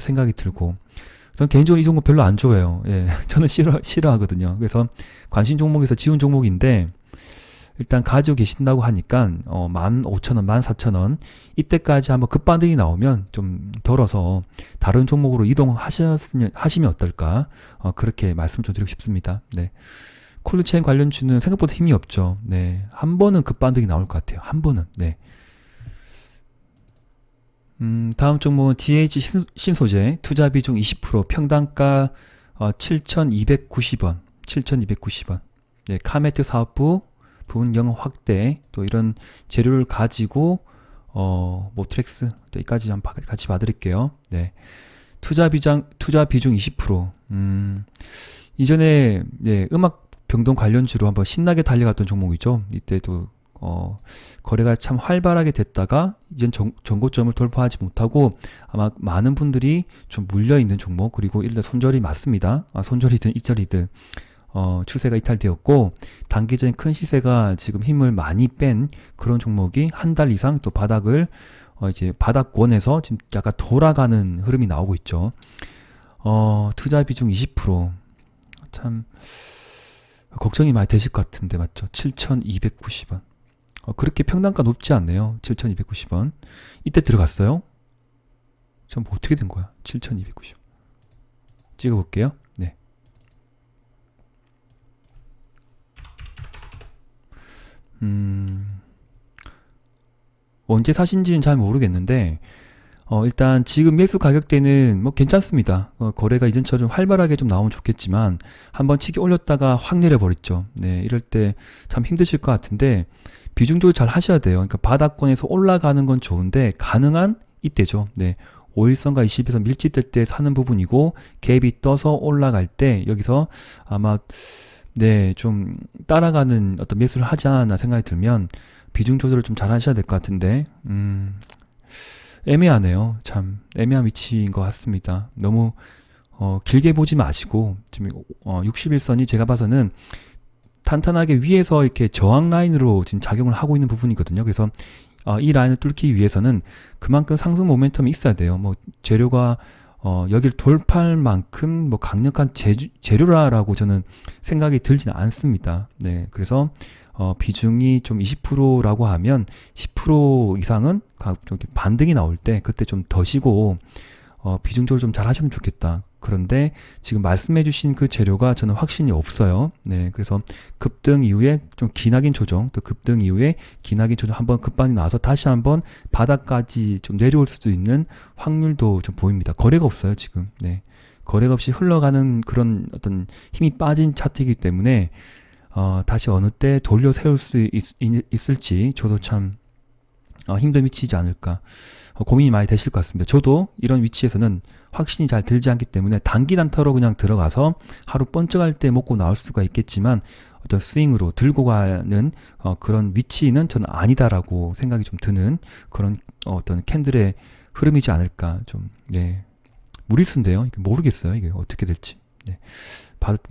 생각이 들고, 저는 개인적으로 이 종목 별로 안 좋아해요. 예, 저는 싫어하거든요. 그래서 관심 종목에서 지운 종목인데, 일단 가지고 계신다고 하니까 15,000원, 14,000원 이때까지 한번 급반등이 나오면 좀 덜어서 다른 종목으로 하시면 어떨까, 그렇게 말씀 좀 드리고 싶습니다. 네. 콜드체인 관련주는 생각보다 힘이 없죠. 네. 한 번은 급반등이 나올 것 같아요. 한 번은. 네. 다음 종목은 DH 신소재, 투자 비중 20%, 평단가 7,290원. 7,290원. 네, 카메트 사업부 부분 영업 확대, 또 이런 재료를 가지고 모트렉스, 또 여기까지 한번 같이 봐드릴게요. 네. 투자 비중 20%. 이전에 네, 음악 병동 관련주로 한번 신나게 달려갔던 종목이죠. 이때도 거래가 참 활발하게 됐다가 이젠 전고점을 돌파하지 못하고 아마 많은 분들이 좀 물려있는 종목, 그리고 일단 손절이 맞습니다. 손절이든 익절이든 추세가 이탈되었고, 단기적인 큰 시세가 지금 힘을 많이 뺀 그런 종목이 한 달 이상 또 바닥을 이제 바닥권에서 지금 약간 돌아가는 흐름이 나오고 있죠. 투자 비중 20%. 참 걱정이 많이 되실 것 같은데 맞죠? 7,290원. 그렇게 평단가 높지 않네요. 7,290원. 이때 들어갔어요? 참 어떻게 된 거야? 7,290원. 찍어볼게요. 네. 언제 사신지는 잘 모르겠는데, 일단 지금 매수 가격대는 뭐 괜찮습니다. 거래가 이전처럼 활발하게 좀 나오면 좋겠지만 한번 치기 올렸다가 확 내려버렸죠. 네, 이럴 때 참 힘드실 것 같은데 비중 조절 잘 하셔야 돼요. 그러니까 바닥권에서 올라가는 건 좋은데 가능한 이때죠. 네, 5일선과 20일선 밀집될 때 사는 부분이고, 갭이 떠서 올라갈 때 여기서 아마 네, 좀 따라가는 어떤 매수를 하지 않았나 생각이 들면 비중 조절을 좀 잘 하셔야 될 것 같은데, 애매하네요. 참 애매한 위치인 것 같습니다. 너무 길게 보지 마시고, 지금 61선이 제가 봐서는 탄탄하게 위에서 이렇게 저항 라인으로 지금 작용을 하고 있는 부분이거든요. 그래서 이 라인을 뚫기 위해서는 그만큼 상승 모멘텀이 있어야 돼요. 뭐 재료가 여길 돌파할 만큼 뭐 강력한 재료라고 저는 생각이 들지는 않습니다. 네, 그래서 비중이 좀 20%라고 하면 10% 이상은 반등이 나올 때 그때 좀 더시고 비중 조절 좀 잘 하시면 좋겠다. 그런데 지금 말씀해 주신 그 재료가 저는 확신이 없어요. 네, 그래서 급등 이후에 좀 기나긴 조정, 또 급등 이후에 기나긴 조정 한번 급반이 나와서 다시 한번 바닥까지 좀 내려올 수도 있는 확률도 좀 보입니다. 거래가 없어요, 지금. 네, 거래가 없이 흘러가는 그런 어떤 힘이 빠진 차트이기 때문에 다시 어느 때 돌려 세울 수 있을지 저도 참 힘든 위치이지 않을까 고민이 많이 되실 것 같습니다. 저도 이런 위치에서는 확신이 잘 들지 않기 때문에 단기 단타로 그냥 들어가서 하루 번쩍할 때 먹고 나올 수가 있겠지만 어떤 스윙으로 들고 가는 그런 위치는 저는 아니다라고 생각이 좀 드는 그런 어떤 캔들의 흐름이지 않을까. 좀 네, 무리수인데요. 이게 모르겠어요. 이게 어떻게 될지. 네.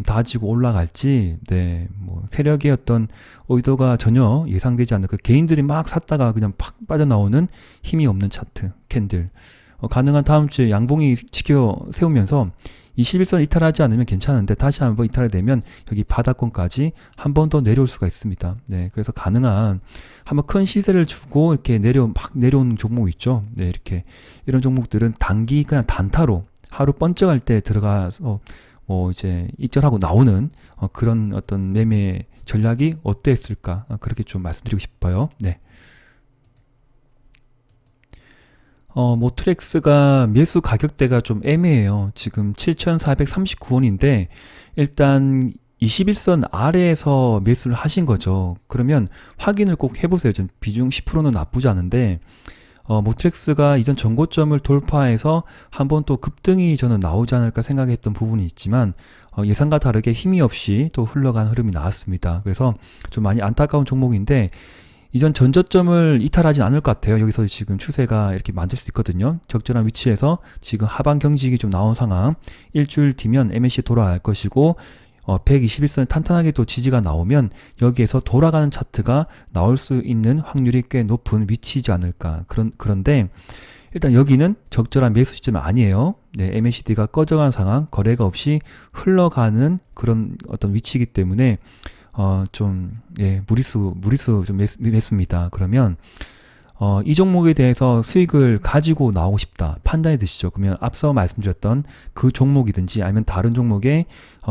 다지고 올라갈지, 네, 뭐 세력의 어떤 의도가 전혀 예상되지 않는 그 개인들이 막 샀다가 그냥 팍 빠져나오는 힘이 없는 차트 캔들, 가능한 다음 주에 양봉이 지켜 세우면서 21선 이탈하지 않으면 괜찮은데 다시 한번 이탈이 되면 여기 바닥권까지 한 번 더 내려올 수가 있습니다. 네, 그래서 가능한 한번 큰 시세를 주고 이렇게 막 내려오는 종목 있죠. 네, 이렇게 이런 종목들은 단기 그냥 단타로 하루 번쩍할 때 들어가서 이제 익절하고 나오는 그런 어떤 매매 전략이 어땠을까, 그렇게 좀 말씀드리고 싶어요. 네. 모트렉스가 매수 가격대가 좀 애매해요. 지금 7,439원인데 일단 21선 아래에서 매수를 하신 거죠. 그러면 확인을 꼭 해보세요. 지금 비중 10%는 나쁘지 않은데 모트렉스가 이전 전고점을 돌파해서 한번 또 급등이 저는 나오지 않을까 생각했던 부분이 있지만 예상과 다르게 힘이 없이 또 흘러간 흐름이 나왔습니다. 그래서 좀 많이 안타까운 종목인데 이전 전저점을 이탈하진 않을 것 같아요. 여기서 지금 추세가 이렇게 만들 수 있거든요. 적절한 위치에서 지금 하방 경직이 좀 나온 상황, 일주일 뒤면 MACD 돌아갈 것이고 121선 탄탄하게 또 지지가 나오면 여기에서 돌아가는 차트가 나올 수 있는 확률이 꽤 높은 위치이지 않을까. 그런데 일단 여기는 적절한 매수 시점이 아니에요. 네, MACD가 꺼져간 상황, 거래가 없이 흘러가는 그런 어떤 위치이기 때문에 무리수 좀 매수입니다. 그러면 이 종목에 대해서 수익을 가지고 나오고 싶다. 판단이 드시죠. 그러면 앞서 말씀드렸던 그 종목이든지 아니면 다른 종목에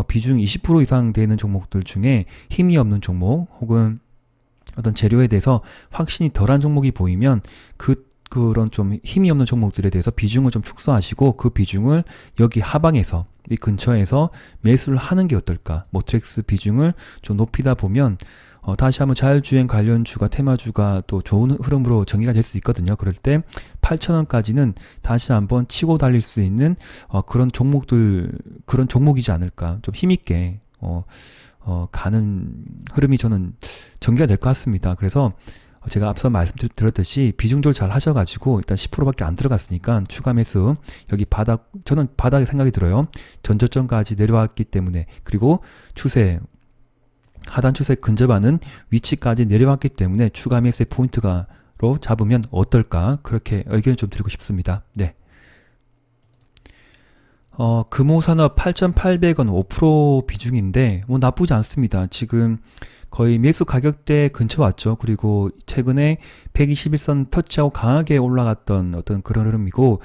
비중 20% 이상 되는 종목들 중에 힘이 없는 종목 혹은 어떤 재료에 대해서 확신이 덜한 종목이 보이면 그런 좀 힘이 없는 종목들에 대해서 비중을 좀 축소하시고 그 비중을 여기 하방에서 이 근처에서 매수를 하는 게 어떨까? 모트렉스 비중을 좀 높이다 보면 다시 한번 자율주행 관련주가 테마주가 또 좋은 흐름으로 전개가 될 수 있거든요. 그럴 때 8,000원까지는 다시 한번 치고 달릴 수 있는 그런 종목이지 않을까? 좀 힘있게 가는 흐름이 저는 전개가 될 것 같습니다. 그래서 제가 앞서 말씀드렸듯이 비중 조절 잘 하셔가지고 일단 10%밖에 안 들어갔으니까 추가 매수 여기 저는 바닥에 생각이 들어요. 전저점까지 내려왔기 때문에 그리고 하단 추세 근접하는 위치까지 내려왔기 때문에 추가 매수의 포인트가로 잡으면 어떨까 그렇게 의견을 좀 드리고 싶습니다. 네. 금호산업 8,800원 5% 비중인데 뭐 나쁘지 않습니다. 지금 거의 매수 가격대 근처 왔죠. 그리고 최근에 121선 터치하고 강하게 올라갔던 어떤 그런 흐름이고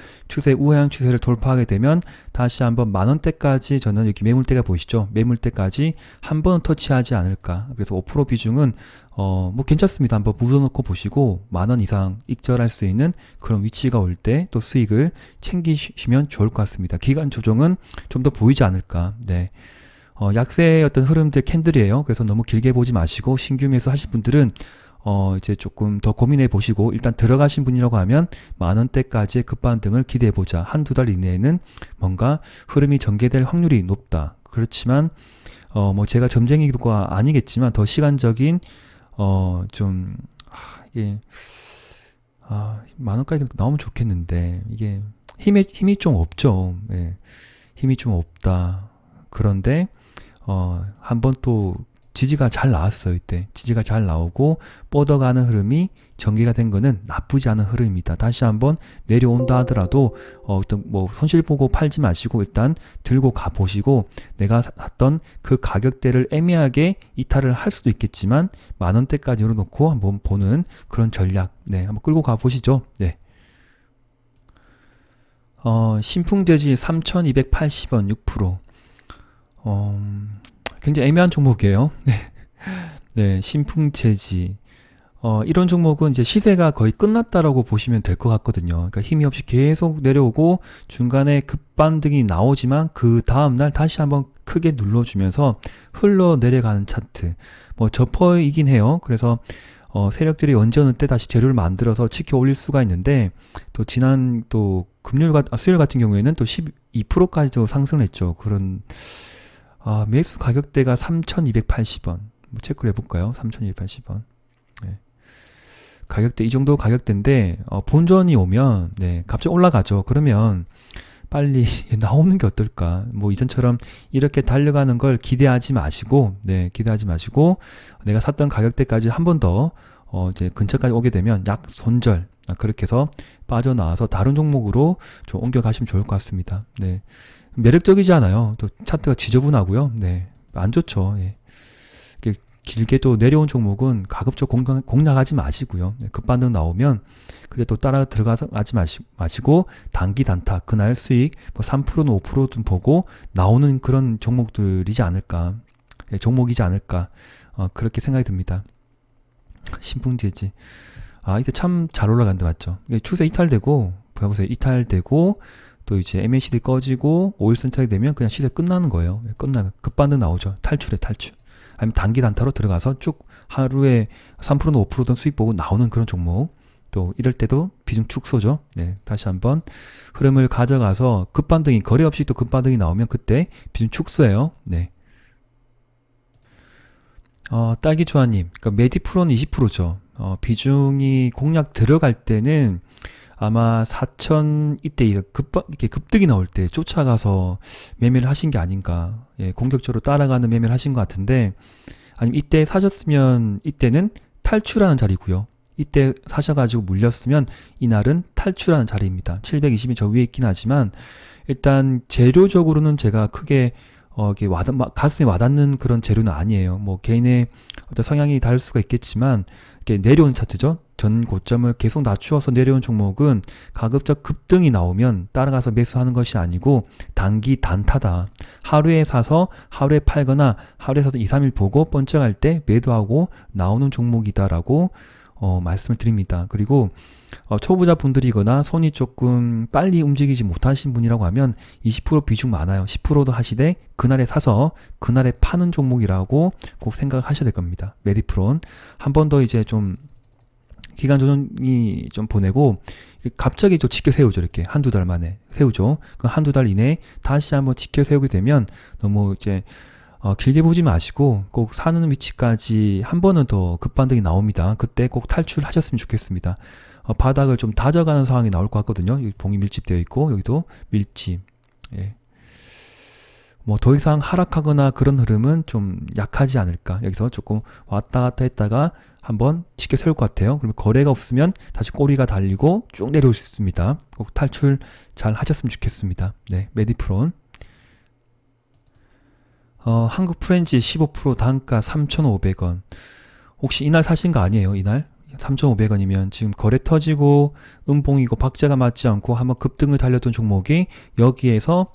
우하향 추세를 돌파하게 되면 다시 한번 만원대까지 저는 여기 매물대가 보이시죠? 매물대까지 한 번은 터치하지 않을까. 그래서 5% 비중은 뭐 괜찮습니다. 한번 묻어놓고 보시고 만원 이상 익절할 수 있는 그런 위치가 올 때 또 수익을 챙기시면 좋을 것 같습니다. 기간 조정은 좀 더 보이지 않을까. 네. 약세의 어떤 흐름들 캔들이에요. 그래서 너무 길게 보지 마시고 신규 매수 하실 분들은 이제 조금 더 고민해 보시고 일단 들어가신 분이라고 하면 만원대까지의 급반등을 기대해 보자. 한두 달 이내에는 뭔가 흐름이 전개될 확률이 높다. 그렇지만 뭐 제가 점쟁이가 아니겠지만 더 시간적인 이게 만원까지 나오면 좋겠는데 이게 힘이 좀 없죠. 예. 힘이 좀 없다. 그런데 한번 또 지지가 잘 나왔어요. 이때 지지가 잘 나오고 뻗어가는 흐름이 전개가 된 거는 나쁘지 않은 흐름입니다. 다시 한번 내려온다 하더라도 어떤 뭐 손실 보고 팔지 마시고 일단 들고 가 보시고 내가 샀던 그 가격대를 애매하게 이탈을 할 수도 있겠지만 만원대까지 열어놓고 한번 보는 그런 전략 한번 끌고 가 보시죠. 네. 신풍재지 3,280원 6%. 굉장히 애매한 종목이에요. 네, 신풍재지. 이런 종목은 이제 시세가 거의 끝났다라고 보시면 될 것 같거든요. 그러니까 힘이 없이 계속 내려오고 중간에 급반등이 나오지만 그 다음날 다시 한번 크게 눌러주면서 흘러 내려가는 차트. 뭐 저퍼이긴 해요. 그래서 세력들이 언제 어느 때 다시 재료를 만들어서 치켜 올릴 수가 있는데 또 지난 또 수요일 같은 경우에는 또 12%까지도 상승했죠. 그런 매수 가격대가 3,280원. 체크를 해볼까요? 3,280원. 네. 가격대, 이 정도 가격대인데, 본전이 오면, 갑자기 올라가죠. 그러면, 빨리 나오는 게 어떨까? 뭐, 이전처럼 이렇게 달려가는 걸 기대하지 마시고, 내가 샀던 가격대까지 한 번 더, 이제 근처까지 오게 되면 약 손절. 그렇게 해서 빠져나와서 다른 종목으로 좀 옮겨가시면 좋을 것 같습니다. 네. 매력적이지 않아요. 또 차트가 지저분하고요. 네. 안 좋죠. 예. 길게 또 내려온 종목은 가급적 공략하지 마시고요. 급반등 나오면 그때 또 따라 들어가서 하지 마시고 단기 단타 그날 수익 뭐 3%는 5%든 보고 나오는 그런 종목들이지 않을까. 종목이지 않을까. 그렇게 생각이 듭니다. 신풍재지. 이때 참 잘 올라간다 맞죠? 추세 이탈되고 보세요. 이탈되고 또 이제 MACD 꺼지고 5일선 타게 되면 그냥 시세 끝나는 거예요. 급반등 나오죠. 탈출. 아니면 단기 단타로 들어가서 쭉 하루에 3%는 5%든 수익 보고 나오는 그런 종목. 또 이럴 때도 비중 축소죠. 네, 다시 한번 흐름을 가져가서 급반등이 거래 없이 또 급반등이 나오면 그때 비중 축소예요. 네. 딸기조아님, 그러니까 메디프로는 20%죠. 비중이 공략 들어갈 때는 아마 4천 이때 이렇게 급등이 나올 때 쫓아가서 매매를 하신 게 아닌가. 예, 공격적으로 따라가는 매매를 하신 것 같은데, 아니면 이때 사셨으면 이때는 탈출하는 자리고요. 이때 사셔가지고 물렸으면 이날은 탈출하는 자리입니다. 720이 저 위에 있긴 하지만 일단 재료적으로는 제가 크게 이게 가슴에 와닿는 그런 재료는 아니에요. 뭐 개인의 어떤 성향이 다를 수가 있겠지만 이렇게 내려오는 차트죠. 전 고점을 계속 낮추어서 내려온 종목은 가급적 급등이 나오면 따라가서 매수하는 것이 아니고 단기 단타다. 하루에 사서 하루에 팔거나 하루에 사서 2, 3일 보고 번쩍할 때 매도하고 나오는 종목이다라고 말씀을 드립니다. 그리고 초보자 분들이거나 손이 조금 빨리 움직이지 못하신 분이라고 하면 20% 비중 많아요. 10%도 하시되 그날에 사서 그날에 파는 종목이라고 꼭 생각을 하셔야 될 겁니다. 메디프론 한 번 더 이제 좀 기간 조정이 좀 보내고 갑자기 또 지켜 세우죠. 이렇게 한두 달 만에 세우죠. 그 한두 달 이내에 다시 한번 지켜 세우게 되면 너무 이제 길게 보지 마시고 꼭 사는 위치까지 한 번은 더 급반등이 나옵니다. 그때 꼭 탈출하셨으면 좋겠습니다. 바닥을 좀 다져가는 상황이 나올 것 같거든요. 여기 봉이 밀집되어 있고 여기도 밀집. 예. 뭐 더 이상 하락하거나 그런 흐름은 좀 약하지 않을까. 여기서 조금 왔다 갔다 했다가 한번 지켜 세울 것 같아요. 그러면 거래가 없으면 다시 꼬리가 달리고 쭉 내려올 수 있습니다. 꼭 탈출 잘 하셨으면 좋겠습니다. 네, 메디프론. 한국 프렌즈 15% 단가 3,500원. 혹시 이날 사신 거 아니에요? 이날? 3,500원이면 지금 거래 터지고 음봉이고 박자가 맞지 않고 한번 급등을 달렸던 종목이 여기에서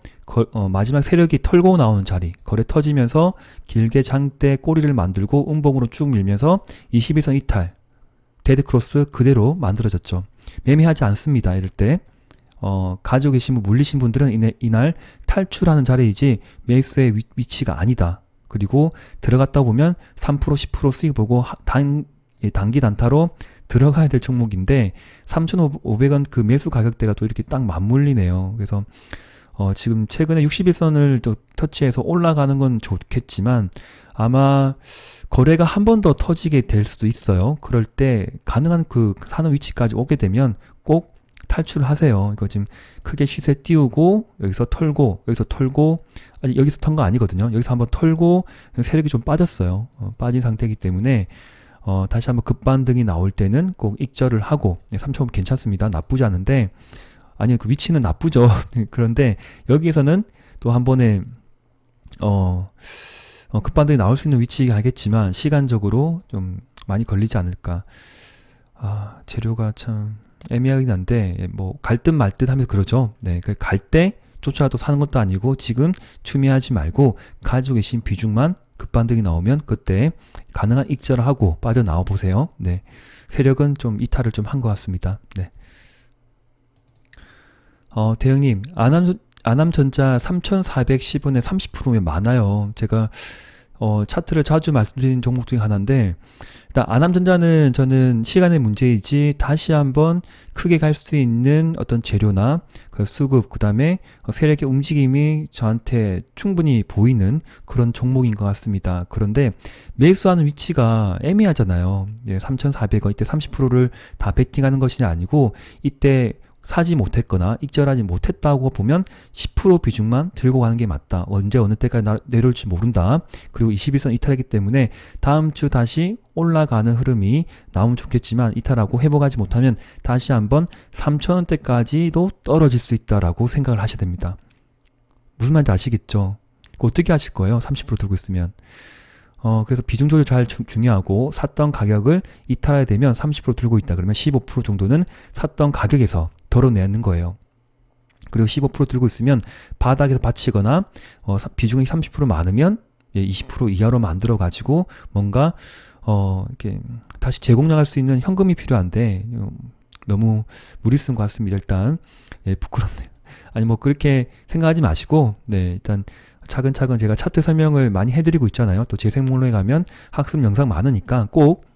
마지막 세력이 털고 나오는 자리, 거래 터지면서 길게 장대 꼬리를 만들고 음봉으로 쭉 밀면서 21선 이탈, 데드크로스 그대로 만들어졌죠. 매매하지 않습니다. 이럴 때 가지고 계신 분, 물리신 분들은 이날 탈출하는 자리이지 매수의 위치가 아니다. 그리고 들어갔다 보면 3% 10% 수익 보고 단기 단타로 들어가야 될 종목인데 3,500원 그 매수 가격대가 또 이렇게 딱 맞물리네요. 그래서 지금 최근에 61선을 또 터치해서 올라가는 건 좋겠지만 아마 거래가 한 번 더 터지게 될 수도 있어요. 그럴 때 가능한 그 사는 위치까지 오게 되면 꼭 탈출하세요. 이거 지금 크게 시세 띄우고 여기서 털고 여기서 털고 아직 여기서 턴 거 아니거든요. 여기서 한번 털고 세력이 좀 빠졌어요. 빠진 상태이기 때문에 다시 한번 급반등이 나올 때는 꼭 익절을 하고 3,500 괜찮습니다. 나쁘지 않은데 아니요 그 위치는 나쁘죠. 그런데 여기에서는 또 한 번에 급반등이 나올 수 있는 위치이긴 하겠지만 시간적으로 좀 많이 걸리지 않을까. 재료가 참 애매하긴 한데 뭐 갈 듯 말 듯 하면서 그러죠. 네, 갈 때 쫓아도 사는 것도 아니고 지금 추미하지 말고 가지고 계신 비중만 급반등이 나오면 그때 가능한 익절을 하고 빠져나와 보세요. 네, 세력은 좀 이탈을 좀 한 것 같습니다. 네. 대형님, 아남전자 3,410원에 30%면 많아요. 제가 차트를 자주 말씀드리는 종목 중에 하나인데 일단 아남전자는 저는 시간의 문제이지 다시 한번 크게 갈 수 있는 어떤 재료나 그 수급 그 다음에 세력의 움직임이 저한테 충분히 보이는 그런 종목인 것 같습니다. 그런데 매수하는 위치가 애매하잖아요. 3,400원 이때 30%를 다 베팅하는 것이 아니고 이때 사지 못했거나 익절하지 못했다고 보면 10% 비중만 들고 가는 게 맞다. 언제 어느 때까지 내려올지 모른다. 그리고 21선 이탈하기 때문에 다음 주 다시 올라가는 흐름이 나오면 좋겠지만 이탈하고 회복하지 못하면 다시 한번 3,000원대까지도 떨어질 수 있다라고 생각을 하셔야 됩니다. 무슨 말인지 아시겠죠? 어떻게 하실 거예요? 30% 들고 있으면. 그래서 비중 조절 잘 중요하고 샀던 가격을 이탈하게 되면 30% 들고 있다. 그러면 15% 정도는 샀던 가격에서 덜어내는 거예요. 그리고 15% 들고 있으면 바닥에서 받치거나 비중이 30% 많으면 20% 이하로 만들어 가지고 뭔가 이렇게 다시 재공략할 수 있는 현금이 필요한데 너무 무리수인 것 같습니다. 일단 부끄럽네요. 아니 뭐 그렇게 생각하지 마시고 일단 차근차근 제가 차트 설명을 많이 해드리고 있잖아요. 또 재생 목록에 가면 학습 영상 많으니까 꼭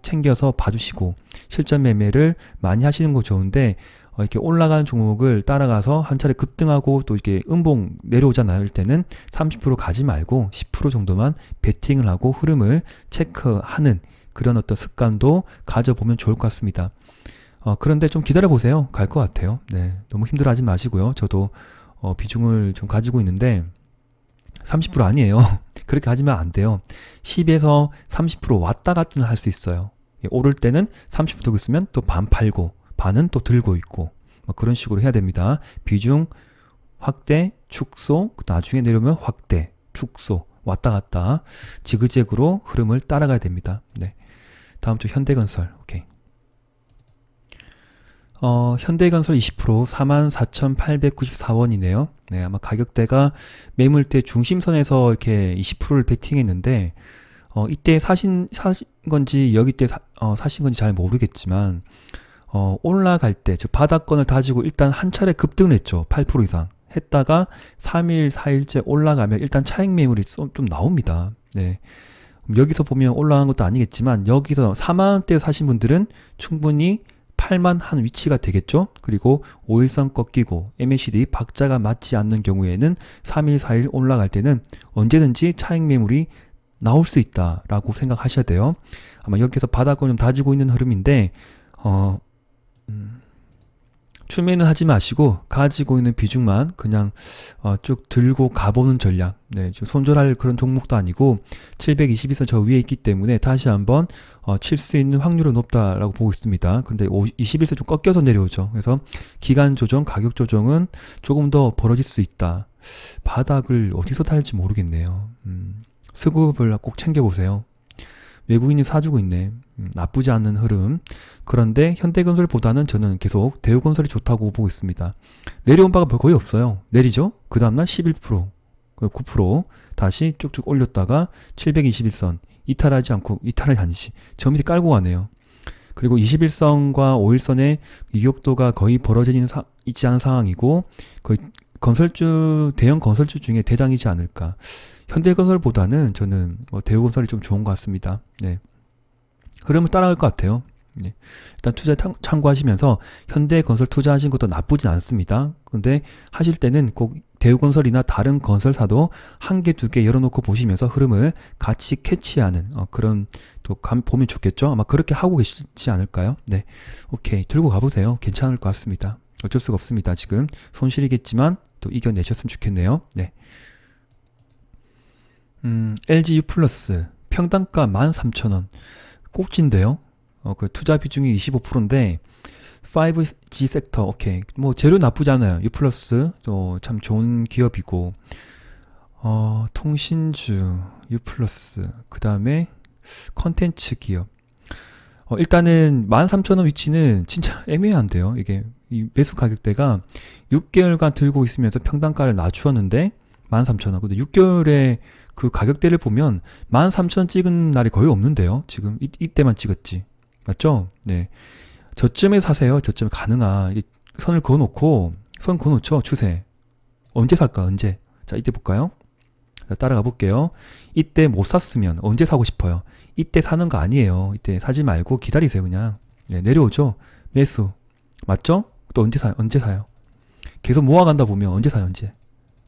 챙겨서 봐주시고 실전 매매를 많이 하시는 거 좋은데 이렇게 올라가는 종목을 따라가서 한 차례 급등하고 또 이렇게 음봉 내려오잖아요. 이럴 때는 30% 가지 말고 10% 정도만 베팅을 하고 흐름을 체크하는 그런 어떤 습관도 가져보면 좋을 것 같습니다. 그런데 좀 기다려보세요. 갈 것 같아요. 네, 너무 힘들어하지 마시고요. 저도 비중을 좀 가지고 있는데 30% 아니에요. 그렇게 하시면 안 돼요. 10에서 30% 왔다 갔다 할 수 있어요. 오를 때는 30% 들고 있으면 또 반 팔고 반은 또 들고 있고 그런 식으로 해야 됩니다. 비중 확대, 축소, 나중에 내려오면 확대, 축소, 왔다 갔다 지그재그로 흐름을 따라가야 됩니다. 네. 다음 주 현대건설. 오케이. 현대건설 20% 44,894원이네요. 네, 아마 가격대가 매물대 중심선에서 이렇게 20%를 베팅했는데, 이때 사신 건지, 여기 때 사신 건지 잘 모르겠지만, 올라갈 때, 즉, 바닥권을 다지고 일단 한 차례 급등을 했죠. 8% 이상. 했다가 3일, 4일째 올라가면 일단 차익 매물이 좀 나옵니다. 네. 여기서 보면 올라간 것도 아니겠지만, 여기서 4만원대 사신 분들은 충분히 팔만 한 위치가 되겠죠. 그리고 5일선 꺾이고 MACD 박자가 맞지 않는 경우에는 3일, 4일 올라갈 때는 언제든지 차익 매물이 나올 수 있다라고 생각하셔야 돼요. 아마 여기서 바닥을 좀 다지고 있는 흐름인데 추매는 하지 마시고 가지고 있는 비중만 그냥 쭉 들고 가보는 전략. 네, 지금 손절할 그런 종목도 아니고 722선 저 위에 있기 때문에 다시 한번 칠 수 있는 확률은 높다라고 보고 있습니다. 근데 21선 좀 꺾여서 내려오죠. 그래서 기간 조정, 가격 조정은 조금 더 벌어질 수 있다. 바닥을 어디서 탈지 모르겠네요. 수급을 꼭 챙겨보세요. 외국인이 사주고 있네. 나쁘지 않은 흐름. 그런데 현대건설보다는 저는 계속 대우건설이 좋다고 보고 있습니다. 내려온 바가 거의 없어요. 내리죠? 그 다음날 11%, 9% 다시 쭉쭉 올렸다가 721선 이탈하지 않고, 이탈하지 아니지, 저 밑에 깔고 가네요. 그리고 21선과 5일선의 위협도가 거의 벌어지는 있지 않은 상황이고 거의 대형 건설주 중에 대장이지 않을까. 현대건설보다는 저는 대우건설이 좀 좋은 것 같습니다. 네. 흐름을 따라갈 것 같아요. 네. 일단 투자 참고하시면서 현대건설 투자하신 것도 나쁘진 않습니다. 근데 하실 때는 꼭 대우건설이나 다른 건설사도 한 개, 두 개 열어놓고 보시면서 흐름을 같이 캐치하는 그런 또 보면 좋겠죠. 아마 그렇게 하고 계시지 않을까요? 네. 오케이. 들고 가보세요. 괜찮을 것 같습니다. 어쩔 수가 없습니다. 지금 손실이겠지만 또 이겨내셨으면 좋겠네요. 네. LG U 플러스 평단가 13,000원 꼭지인데요. 그 투자 비중이 25%인데 5G 섹터 오케이 뭐 재료 나쁘지 않아요. U 플러스 또 참 좋은 기업이고 통신주 U 플러스 그 다음에 컨텐츠 기업 일단은 13,000원 위치는 진짜 애매한데요. 이게 이 매수 가격대가 6개월간 들고 있으면서 평단가를 낮추었는데 13,000원. 근데 6개월에 그 가격대를 보면 13,000원 찍은 날이 거의 없는데요. 지금 이때만 찍었지. 맞죠? 네. 저쯤에 사세요. 저쯤에 가능한 선을 그어놓고 선 그어놓죠. 추세. 언제 살까? 언제? 자, 이때 볼까요? 자, 따라가 볼게요. 이때 못 샀으면 언제 사고 싶어요? 이때 사는 거 아니에요. 이때 사지 말고 기다리세요. 그냥. 네, 내려오죠. 매수. 맞죠? 또 언제 사요? 언제 사요? 계속 모아간다 보면 언제 사요? 언제?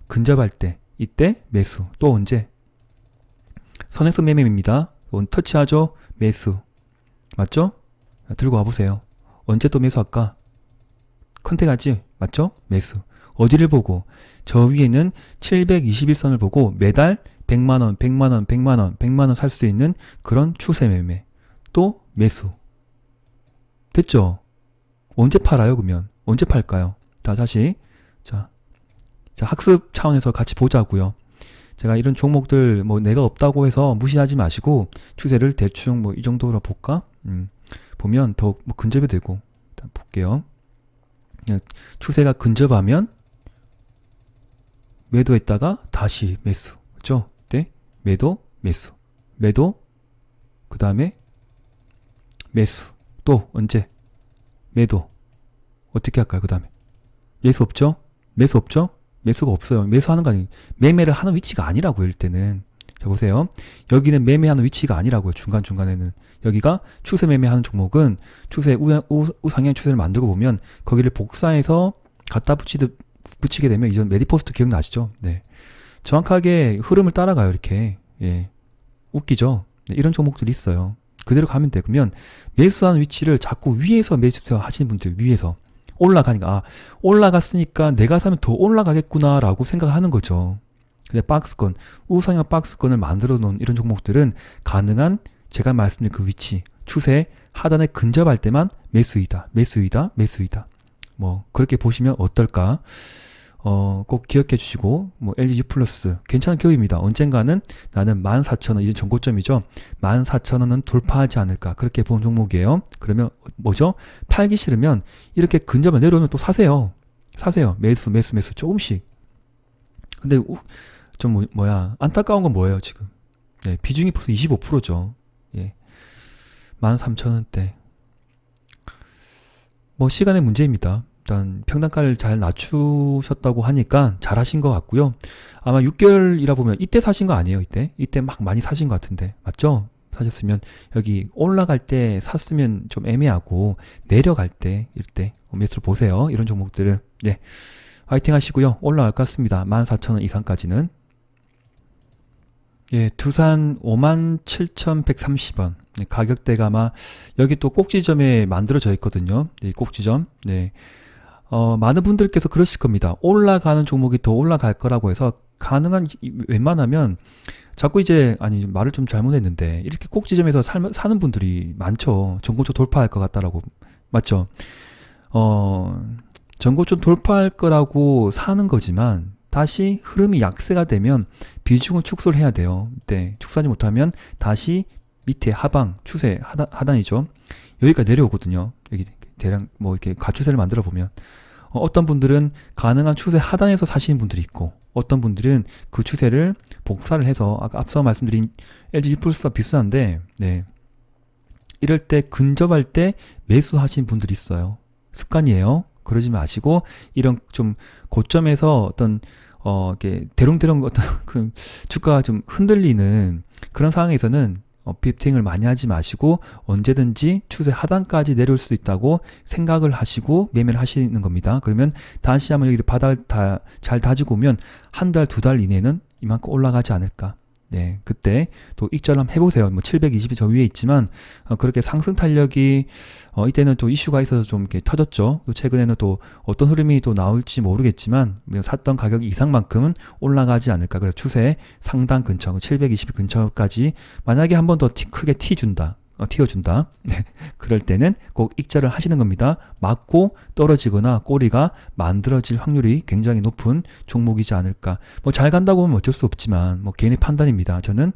근접할 때. 이때 매수. 또 언제? 선행성 매매입니다. 터치하죠? 매수. 맞죠? 들고 와보세요. 언제 또 매수할까? 컨택하지? 맞죠? 매수. 어디를 보고? 저 위에는 721선을 보고 매달 100만원, 100만원, 100만원, 100만원 살 수 있는 그런 추세 매매. 또 매수. 됐죠? 언제 팔아요, 그러면? 언제 팔까요? 다시. 자, 학습 차원에서 같이 보자고요. 제가 이런 종목들 내가 없다고 해서 무시하지 마시고 추세를 대충 이 정도로 볼까? 보면 더욱 근접이 되고 일단 볼게요. 추세가 근접하면 매도했다가 다시 매수. 그렇죠? 네? 매도, 매수. 매도, 그 다음에 매수. 또 언제? 매도. 어떻게 할까요? 그 다음에 매수 없죠? 매수 없죠? 매수가 없어요. 매수하는 거 아니에요. 매매를 하는 위치가 아니라고요. 이때는. 자 보세요. 여기는 매매하는 위치가 아니라고요. 중간중간에는. 여기가 추세 매매하는 종목은 추세 우상향 추세를 만들고 보면 거기를 복사해서 갖다 붙이게 되면 이전 메디포스트 기억나시죠? 네. 정확하게 흐름을 따라가요. 이렇게. 예. 웃기죠? 네, 이런 종목들이 있어요. 그대로 가면 돼. 그러면 매수하는 위치를 자꾸 위에서 매수 하시는 분들, 위에서 올라가니까 올라갔으니까 내가 사면 더 올라가겠구나 라고 생각하는 거죠. 근데 박스권, 우상향 박스권을 만들어 놓은 이런 종목들은 가능한 제가 말씀드린 그 위치, 추세 하단에 근접할 때만 매수이다, 매수이다, 매수이다. 뭐 그렇게 보시면 어떨까? 꼭 기억해 주시고, 뭐 LG U+ 괜찮은 기업입니다. 언젠가는 나는 14,000원, 이제 전고점이죠. 14,000원은 돌파하지 않을까, 그렇게 본 종목이에요. 그러면 뭐죠? 팔기 싫으면 이렇게 근접을 내려오면 또 사세요. 사세요. 매수 조금씩. 근데 좀 안타까운 건 뭐예요 지금? 네, 비중이 벌써 25%죠. 예, 13,000원대. 뭐 시간의 문제입니다. 일단 평단가를 잘 낮추셨다고 하니까 잘하신 것 같고요. 아마 6개월이라 보면 이때 사신 거 아니에요? 이때 막 많이 사신 것 같은데 맞죠? 사셨으면 여기 올라갈 때 샀으면 좀 애매하고 내려갈 때 이럴 때 매수를 보세요. 이런 종목들을. 네, 화이팅 하시고요. 올라갈 것 같습니다. 14,000원 이상까지는. 예, 두산 57,130원. 네, 가격대가 아마 여기 또 꼭지점에 만들어져 있거든요. 네, 꼭지점. 네. 많은 분들께서 그러실 겁니다. 올라가는 종목이 더 올라갈 거라고 해서 가능한 웬만하면 자꾸 아니 말을 좀 잘못했는데 이렇게 꼭지점에서 사는 분들이 많죠. 전고점 돌파할 것 같다라고. 맞죠? 전고점 돌파할 거라고 사는 거지만 다시 흐름이 약세가 되면 비중을 축소를 해야 돼요. 네, 축소하지 못하면 다시 밑에 하방, 추세, 하단이죠. 여기까지 내려오거든요. 여기 대략 뭐 이렇게 가추세를 만들어 보면 어떤 분들은 가능한 추세 하단에서 사시는 분들이 있고 어떤 분들은 그 추세를 복사를 해서 아까 앞서 말씀드린 LG U+와 비슷한데 네, 이럴 때 근접할 때 매수하시는 분들이 있어요. 습관이에요. 그러지 마시고 이런 좀 고점에서 어떤 이렇게 대롱대롱 어떤 그 주가가 좀 흔들리는 그런 상황에서는 비팅을 많이 하지 마시고 언제든지 추세 하단까지 내려올 수 있다고 생각을 하시고 매매를 하시는 겁니다. 그러면 다시 한번 여기 바닥을 잘 다지고 오면 한 달, 두 달 이내는 이만큼 올라가지 않을까. 네, 그때 또 익절 한번 해보세요. 뭐 720이 저 위에 있지만 그렇게 상승 탄력이 이때는 또 이슈가 있어서 좀 이렇게 터졌죠. 또 최근에는 또 어떤 흐름이 또 나올지 모르겠지만 샀던 가격 이상만큼은 올라가지 않을까. 그래서 추세 상단 근처 720 근처까지 만약에 한 번 더 크게 튀어준다. 네, 그럴 때는 꼭 익절을 하시는 겁니다. 맞고 떨어지거나 꼬리가 만들어질 확률이 굉장히 높은 종목이지 않을까. 뭐 잘 간다고 하면 어쩔 수 없지만 뭐 개인의 판단입니다. 저는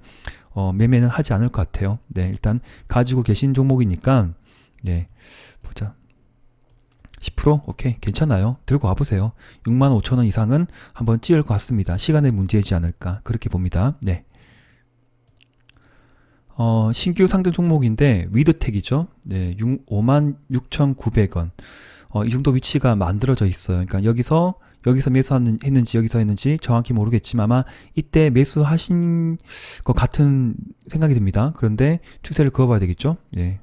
매매는 하지 않을 것 같아요. 네, 일단 가지고 계신 종목이니까 네, 보자. 10%? 오케이, 괜찮아요. 들고 와보세요. 65,000원 이상은 한번 찍을 것 같습니다. 시간의 문제이지 않을까 그렇게 봅니다. 네. 신규 상등 종목인데 위드텍이죠. 네, 56,900원. 이 정도 위치가 만들어져 있어요. 그러니까 여기서 매수했는지 여기서 했는지 정확히 모르겠지만 아마 이때 매수하신 것 같은 생각이 듭니다. 그런데 추세를 그어봐야 되겠죠. 네.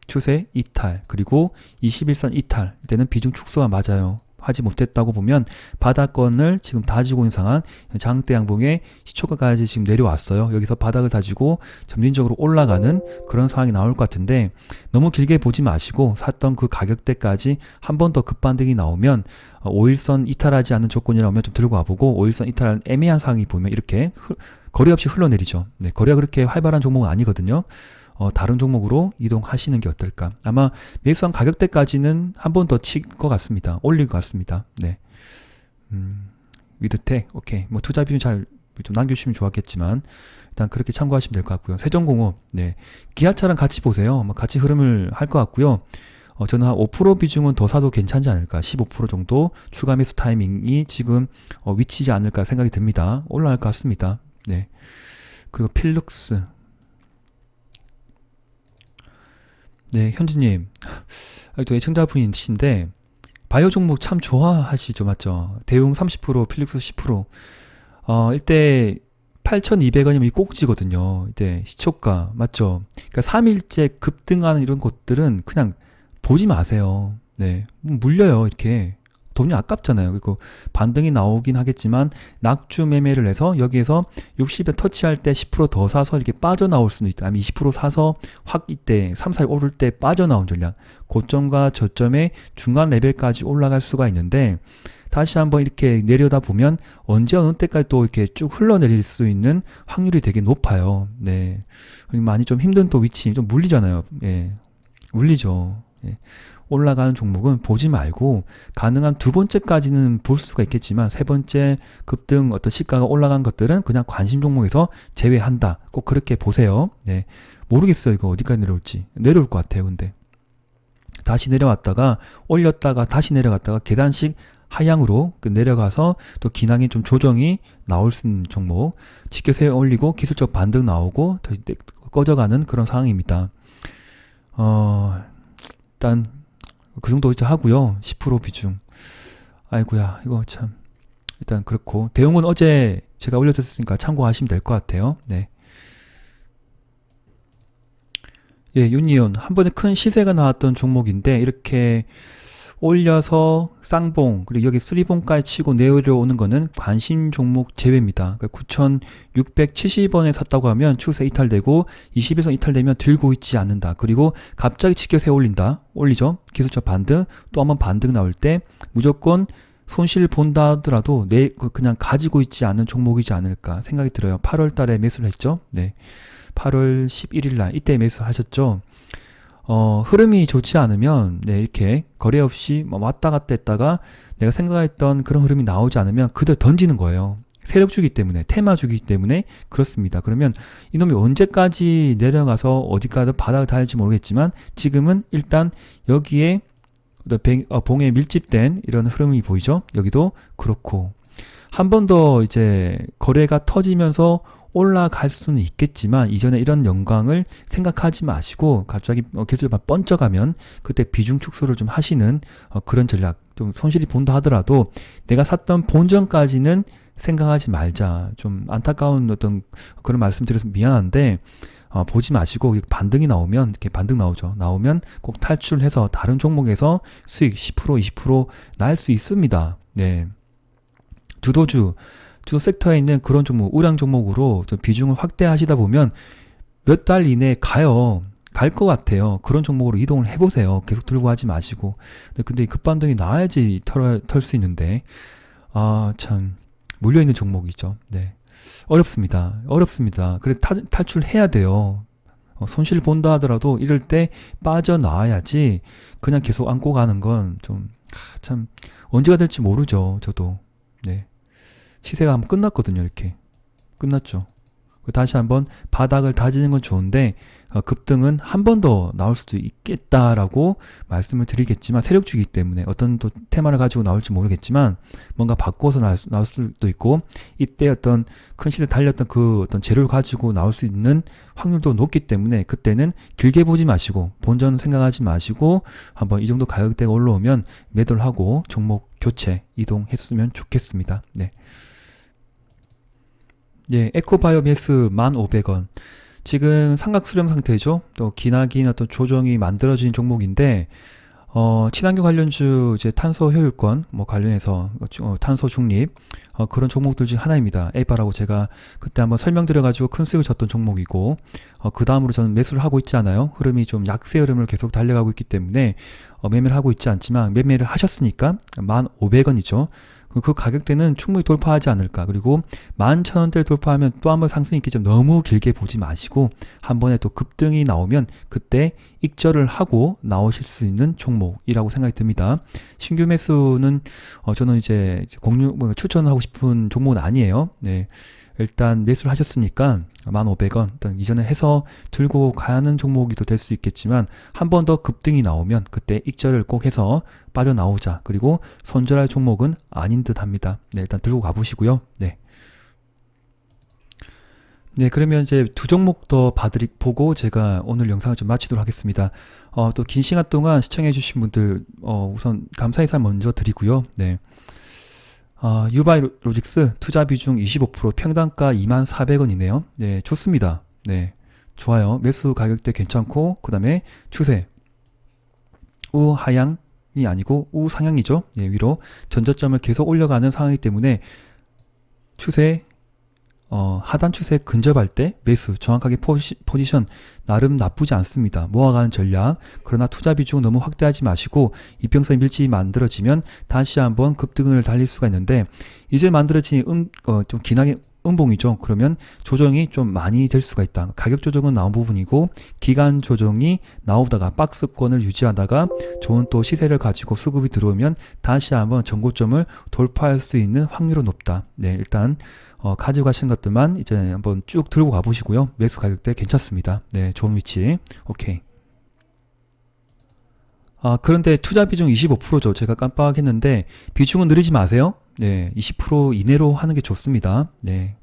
추세 이탈 그리고 21선 이탈 이때는 비중 축소가 맞아요. 하지 못했다고 보면 바닥권을 지금 다지고 있는 상황, 장대 양봉의 시초가까지 지금 내려왔어요. 여기서 바닥을 다지고 점진적으로 올라가는 그런 상황이 나올 것 같은데 너무 길게 보지 마시고 샀던 그 가격대까지 한 번 더 급반등이 나오면 5일선 이탈하지 않는 조건이라면 좀 들고 와보고 5일선 이탈한 애매한 상황이 보면 이렇게 거리 없이 흘러내리죠. 네, 거리가 그렇게 활발한 종목은 아니거든요. 다른 종목으로 이동하시는 게 어떨까. 아마 매수한 가격대까지는 한 번 더 칠 것 같습니다. 올릴 것 같습니다. 네. 위드텍, 오케이. 뭐 투자 비중 잘 좀 남겨주시면 좋았겠지만, 일단 그렇게 참고하시면 될 것 같고요. 세종공업, 네. 기아차랑 같이 보세요. 뭐 같이 흐름을 할 것 같고요. 저는 한 5% 비중은 더 사도 괜찮지 않을까. 15% 정도 추가 매수 타이밍이 지금 위치지 않을까 생각이 듭니다. 올라갈 것 같습니다. 네. 그리고 필룩스. 네, 현주님. 또 애청자분이신데, 바이오 종목 참 좋아하시죠, 맞죠? 대웅 30%, 필릭스 10%. 이때 8,200원이면 이 꼭지거든요. 이제 시초가 맞죠? 그러니까 3일째 급등하는 이런 것들은 그냥 보지 마세요. 네, 물려요 이렇게. 돈이 아깝잖아요. 그리고 반등이 나오긴 하겠지만 낙주 매매를 해서 여기에서 60에 터치할 때 10%더 사서 이렇게 빠져나올 수는 있다. 아니면 20% 사서 확 이때 3, 4일 오를 때 빠져나온 전략. 고점과 저점의 중간 레벨까지 올라갈 수가 있는데 다시 한번 이렇게 내려다 보면 언제 어느 때까지 또 이렇게 쭉 흘러내릴 수 있는 확률이 되게 높아요. 네. 많이 좀 힘든 또 위치 좀 물리잖아요. 예. 물리죠. 예. 올라가는 종목은 보지 말고 가능한 두 번째까지는 볼 수가 있겠지만 세 번째 급등 어떤 시가가 올라간 것들은 그냥 관심 종목에서 제외한다. 꼭 그렇게 보세요. 네. 모르겠어요. 이거 어디까지 내려올지. 내려올 것 같아요. 근데 다시 내려왔다가 올렸다가 다시 내려갔다가 계단식 하향으로 내려가서 또 기량이 좀 조정이 나올 수 있는 종목 직격세 올리고 기술적 반등 나오고 다시 꺼져가는 그런 상황입니다. 일단 그 정도 이제 하고요. 10% 비중. 아이고야 이거 참 일단 그렇고 대응은 어제 제가 올려드렸으니까 참고하시면 될 것 같아요. 네. 예, 유니온 한 번에 큰 시세가 나왔던 종목인데 이렇게 올려서 쌍봉 그리고 여기 쓰리봉까지 치고 내려오는 거는 관심 종목 제외입니다. 그러니까 9,670원에 샀다고 하면 추세 이탈되고 20에서 이탈되면 들고 있지 않는다. 그리고 갑자기 직격세 올린다. 올리죠. 기술적 반등 또 한번 반등 나올 때 무조건 손실 본다 하더라도 그냥 가지고 있지 않은 종목이지 않을까 생각이 들어요. 8월 달에 매수를 했죠. 네. 8월 11일 날 이때 매수하셨죠. 흐름이 좋지 않으면, 네, 이렇게 거래 없이 왔다 갔다 했다가 내가 생각했던 그런 흐름이 나오지 않으면 그대로 던지는 거예요. 세력주기 때문에, 테마주기 때문에 그렇습니다. 그러면 이놈이 언제까지 내려가서 어디까지 바닥을 닿을지 모르겠지만 지금은 일단 여기에 봉에 밀집된 이런 흐름이 보이죠? 여기도 그렇고. 한 번 더 이제 거래가 터지면서 올라갈 수는 있겠지만 이전에 이런 영광을 생각하지 마시고 갑자기 계속 번쩍하면 그때 비중 축소를 좀 하시는 그런 전략 좀 손실이 본다 하더라도 내가 샀던 본전까지는 생각하지 말자. 좀 안타까운 어떤 그런 말씀 드려서 미안한데 보지 마시고 반등이 나오면 이렇게 반등 나오죠. 나오면 꼭 탈출해서 다른 종목에서 수익 10% 20% 날 수 있습니다. 네. 주도 섹터에 있는 그런 종목, 우량 종목으로 좀 비중을 확대하시다 보면 몇 달 이내에 가요. 갈 것 같아요. 그런 종목으로 이동을 해보세요. 계속 들고 하지 마시고. 근데 급반등이 나와야지 털 수 있는데, 참, 물려있는 종목이죠. 네. 어렵습니다. 그래, 탈출해야 돼요. 손실 본다 하더라도 이럴 때 빠져나와야지 그냥 계속 안고 가는 건 좀, 참, 언제가 될지 모르죠. 저도. 네. 시세가 한번 끝났거든요. 이렇게 끝났죠. 다시 한번 바닥을 다지는 건 좋은데 급등은 한 번 더 나올 수도 있겠다라고 말씀을 드리겠지만 세력주기 때문에 어떤 또 테마를 가지고 나올지 모르겠지만 뭔가 바꿔서 나올 수도 있고 이때 어떤 큰 시대 달렸던 그 어떤 재료를 가지고 나올 수 있는 확률도 높기 때문에 그때는 길게 보지 마시고 본전 생각하지 마시고 한번 이 정도 가격대가 올라오면 매도를 하고 종목 교체 이동했으면 좋겠습니다. 네. 예, 에코바이오 매수 1,500원. 지금 삼각 수렴 상태죠. 또 기나긴 어떤 조정이 만들어진 종목인데, 친환경 관련주 이제 탄소 효율권 관련해서 탄소 중립 그런 종목들 중 하나입니다. 에이바라고 제가 그때 한번 설명드려가지고 큰 수익을 졌던 종목이고, 그 다음으로 저는 매수를 하고 있지 않아요. 흐름이 좀 약세 흐름을 계속 달려가고 있기 때문에 매매를 하고 있지 않지만 매매를 하셨으니까 1,500원이죠. 그 가격대는 충분히 돌파하지 않을까. 그리고 11,000원대를 돌파하면 또 한 번 상승이 있겠죠. 너무 길게 보지 마시고 한 번에 또 급등이 나오면 그때 익절을 하고 나오실 수 있는 종목이라고 생각이 듭니다. 신규 매수는 저는 이제 추천하고 싶은 종목은 아니에요. 네. 일단 매수를 하셨으니까 1,500원 일단 이전에 해서 들고 가는 종목이 또 될 수 있겠지만 한 번 더 급등이 나오면 그때 익절을 꼭 해서 빠져나오자. 그리고 손절할 종목은 아닌 듯 합니다. 네, 일단 들고 가보시고요. 네. 네, 그러면 이제 두 종목 더 보고 제가 오늘 영상을 좀 마치도록 하겠습니다. 또 긴 시간 동안 시청해주신 분들, 우선 감사 인사 먼저 드리고요. 네. 유바이로직스 투자 비중 25% 평단가 24,400원이네요. 네, 좋습니다. 네, 좋아요. 매수 가격대 괜찮고, 그 다음에 추세. 우하향이 아니고 우상향이죠. 예, 위로 전저점을 계속 올려가는 상황이기 때문에 추세, 하단 추세 근접할 때 매수, 정확하게 포지션 나름 나쁘지 않습니다. 모아가는 전략. 그러나 투자 비중 너무 확대하지 마시고 이평선 밀집이 만들어지면 다시 한번 급등을 달릴 수가 있는데, 이제 만들어진 좀 기나긴 음봉이죠. 그러면 조정이 좀 많이 될 수가 있다. 가격 조정은 나온 부분이고, 기간 조정이 나오다가 박스권을 유지하다가 좋은 또 시세를 가지고 수급이 들어오면 다시 한번 전고점을 돌파할 수 있는 확률은 높다. 네, 일단 가지고 가신 것들만 이제 한번 쭉 들고 가보시고요. 매수 가격대 괜찮습니다. 네, 좋은 위치. 오케이. 그런데 투자 비중 25%죠. 제가 깜빡했는데 비중은 늘리지 마세요. 네, 20% 이내로 하는 게 좋습니다. 네,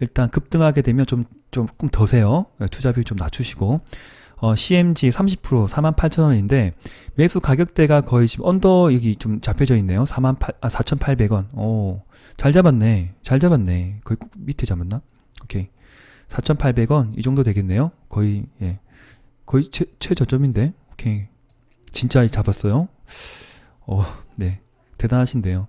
일단 급등하게 되면 조금 더세요. 네, 투자 비중 좀 낮추시고, CMG 30% 48,000원인데 매수 가격대가 거의 지금 언더 여기 좀 잡혀져 있네요. 4,800원. 오, 잘 잡았네. 잘 잡았네. 거의 밑에 잡았나? 오케이. 4,800원 이 정도 되겠네요. 거의, 예, 거의 최저점인데. 오케이. 진짜 잡았어요. 네, 대단하신데요.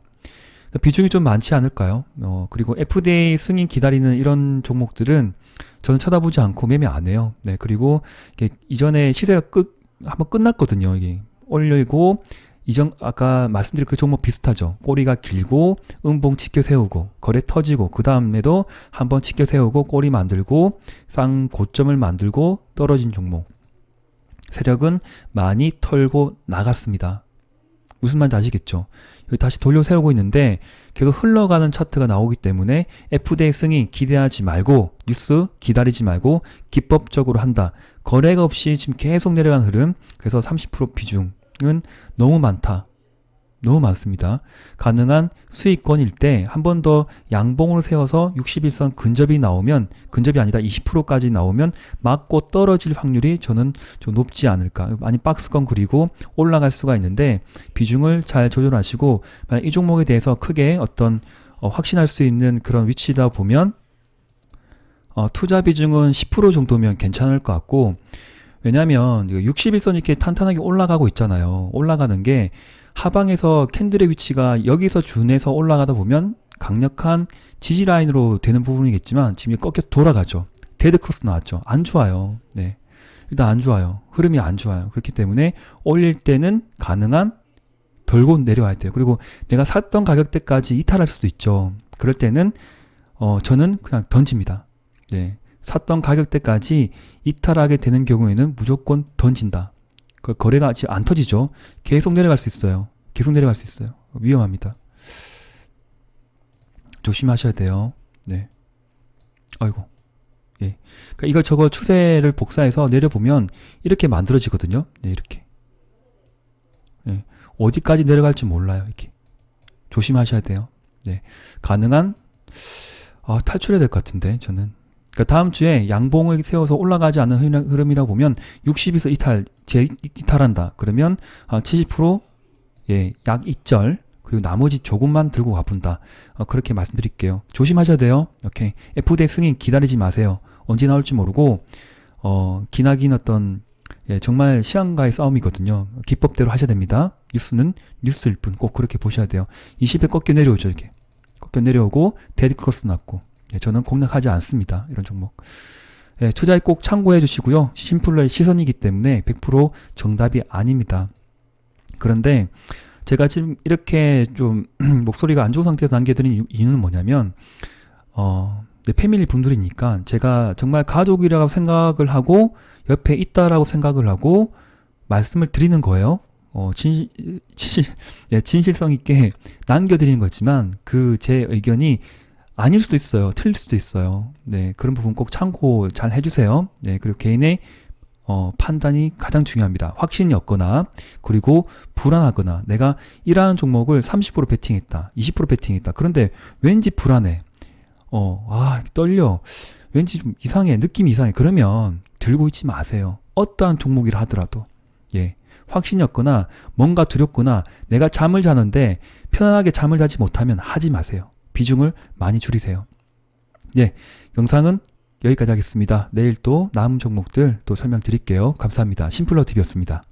비중이 좀 많지 않을까요? 그리고 FDA 승인 기다리는 이런 종목들은 저는 쳐다보지 않고 매매 안 해요. 네, 그리고 이전에 시세가 한번 끝났거든요. 이게 올리고, 아까 말씀드린 그 종목 비슷하죠. 꼬리가 길고, 음봉 치켜 세우고, 거래 터지고, 그 다음에도 한번 치켜 세우고, 꼬리 만들고, 쌍 고점을 만들고, 떨어진 종목. 세력은 많이 털고 나갔습니다. 무슨 말인지 아시겠죠? 여기 다시 돌려 세우고 있는데 계속 흘러가는 차트가 나오기 때문에 FDA 승인 기대하지 말고, 뉴스 기다리지 말고 기법적으로 한다. 거래가 없이 지금 계속 내려가는 흐름. 그래서 30% 비중은 너무 많다. 너무 많습니다. 가능한 수익권일 때 한 번 더 양봉으로 세워서 61선 근접이 나오면, 근접이 아니다 20%까지 나오면 맞고 떨어질 확률이 저는 좀 높지 않을까. 많이 박스권 그리고 올라갈 수가 있는데 비중을 잘 조절하시고, 만약 이 종목에 대해서 크게 확신할 수 있는 그런 위치다 보면 투자 비중은 10% 정도면 괜찮을 것 같고, 왜냐하면 61선 이렇게 탄탄하게 올라가고 있잖아요. 올라가는 게 하방에서 캔들의 위치가 여기서 준해서 올라가다 보면 강력한 지지 라인으로 되는 부분이겠지만 지금 꺾여 돌아가죠. 데드 크로스 나왔죠. 안 좋아요. 네, 일단 안 좋아요. 흐름이 안 좋아요. 그렇기 때문에 올릴 때는 가능한 돌고 내려와야 돼요. 그리고 내가 샀던 가격대까지 이탈할 수도 있죠. 그럴 때는 저는 그냥 던집니다. 네, 샀던 가격대까지 이탈하게 되는 경우에는 무조건 던진다. 그 거래가 지금 안 터지죠. 계속 내려갈 수 있어요. 계속 내려갈 수 있어요. 위험합니다. 조심하셔야 돼요. 네. 아이고. 예. 그러니까 이걸 저걸 추세를 복사해서 내려보면 이렇게 만들어지거든요. 네, 이렇게. 예. 어디까지 내려갈지 몰라요. 이렇게. 조심하셔야 돼요. 네. 가능한 탈출해야 될 것 같은데 저는. 그러니까 다음 주에 양봉을 세워서 올라가지 않는 흐름이라고 보면 60에서 이탈한다. 그러면 70% 예, 약 2절, 그리고 나머지 조금만 들고 가본다. 그렇게 말씀드릴게요. 조심하셔야 돼요. 오케이. FDA 승인 기다리지 마세요. 언제 나올지 모르고 기나긴 예, 정말 시간과의 싸움이거든요. 기법대로 하셔야 됩니다. 뉴스는 뉴스일 뿐 꼭 그렇게 보셔야 돼요. 20에 꺾여 내려오죠. 이렇게 꺾여 내려오고 데드 크로스 났고. 예, 저는 공략하지 않습니다. 이런 종목. 예, 투자에 꼭 참고해 주시고요. 심플러의 시선이기 때문에 100% 정답이 아닙니다. 그런데 제가 지금 이렇게 좀 목소리가 안 좋은 상태에서 남겨드린 이유는 뭐냐면 내 패밀리 분들이니까 제가 정말 가족이라고 생각을 하고 옆에 있다라고 생각을 하고 말씀을 드리는 거예요. 진실성 있게 남겨드리는 거지만 그 제 의견이 아닐 수도 있어요. 틀릴 수도 있어요. 네, 그런 부분 꼭 참고 잘 해주세요. 네, 그리고 개인의 판단이 가장 중요합니다. 확신이 없거나 그리고 불안하거나 내가 이러한 종목을 30% 베팅했다, 20% 베팅했다. 그런데 왠지 불안해. 떨려. 왠지 좀 이상해. 느낌이 이상해. 그러면 들고 있지 마세요. 어떠한 종목이라 하더라도. 예, 확신이 없거나 뭔가 두렵거나 내가 잠을 자는데 편안하게 잠을 자지 못하면 하지 마세요. 비중을 많이 줄이세요. 예, 영상은 여기까지 하겠습니다. 내일 또 남은 종목들 또 설명드릴게요. 감사합니다. 심플러TV였습니다.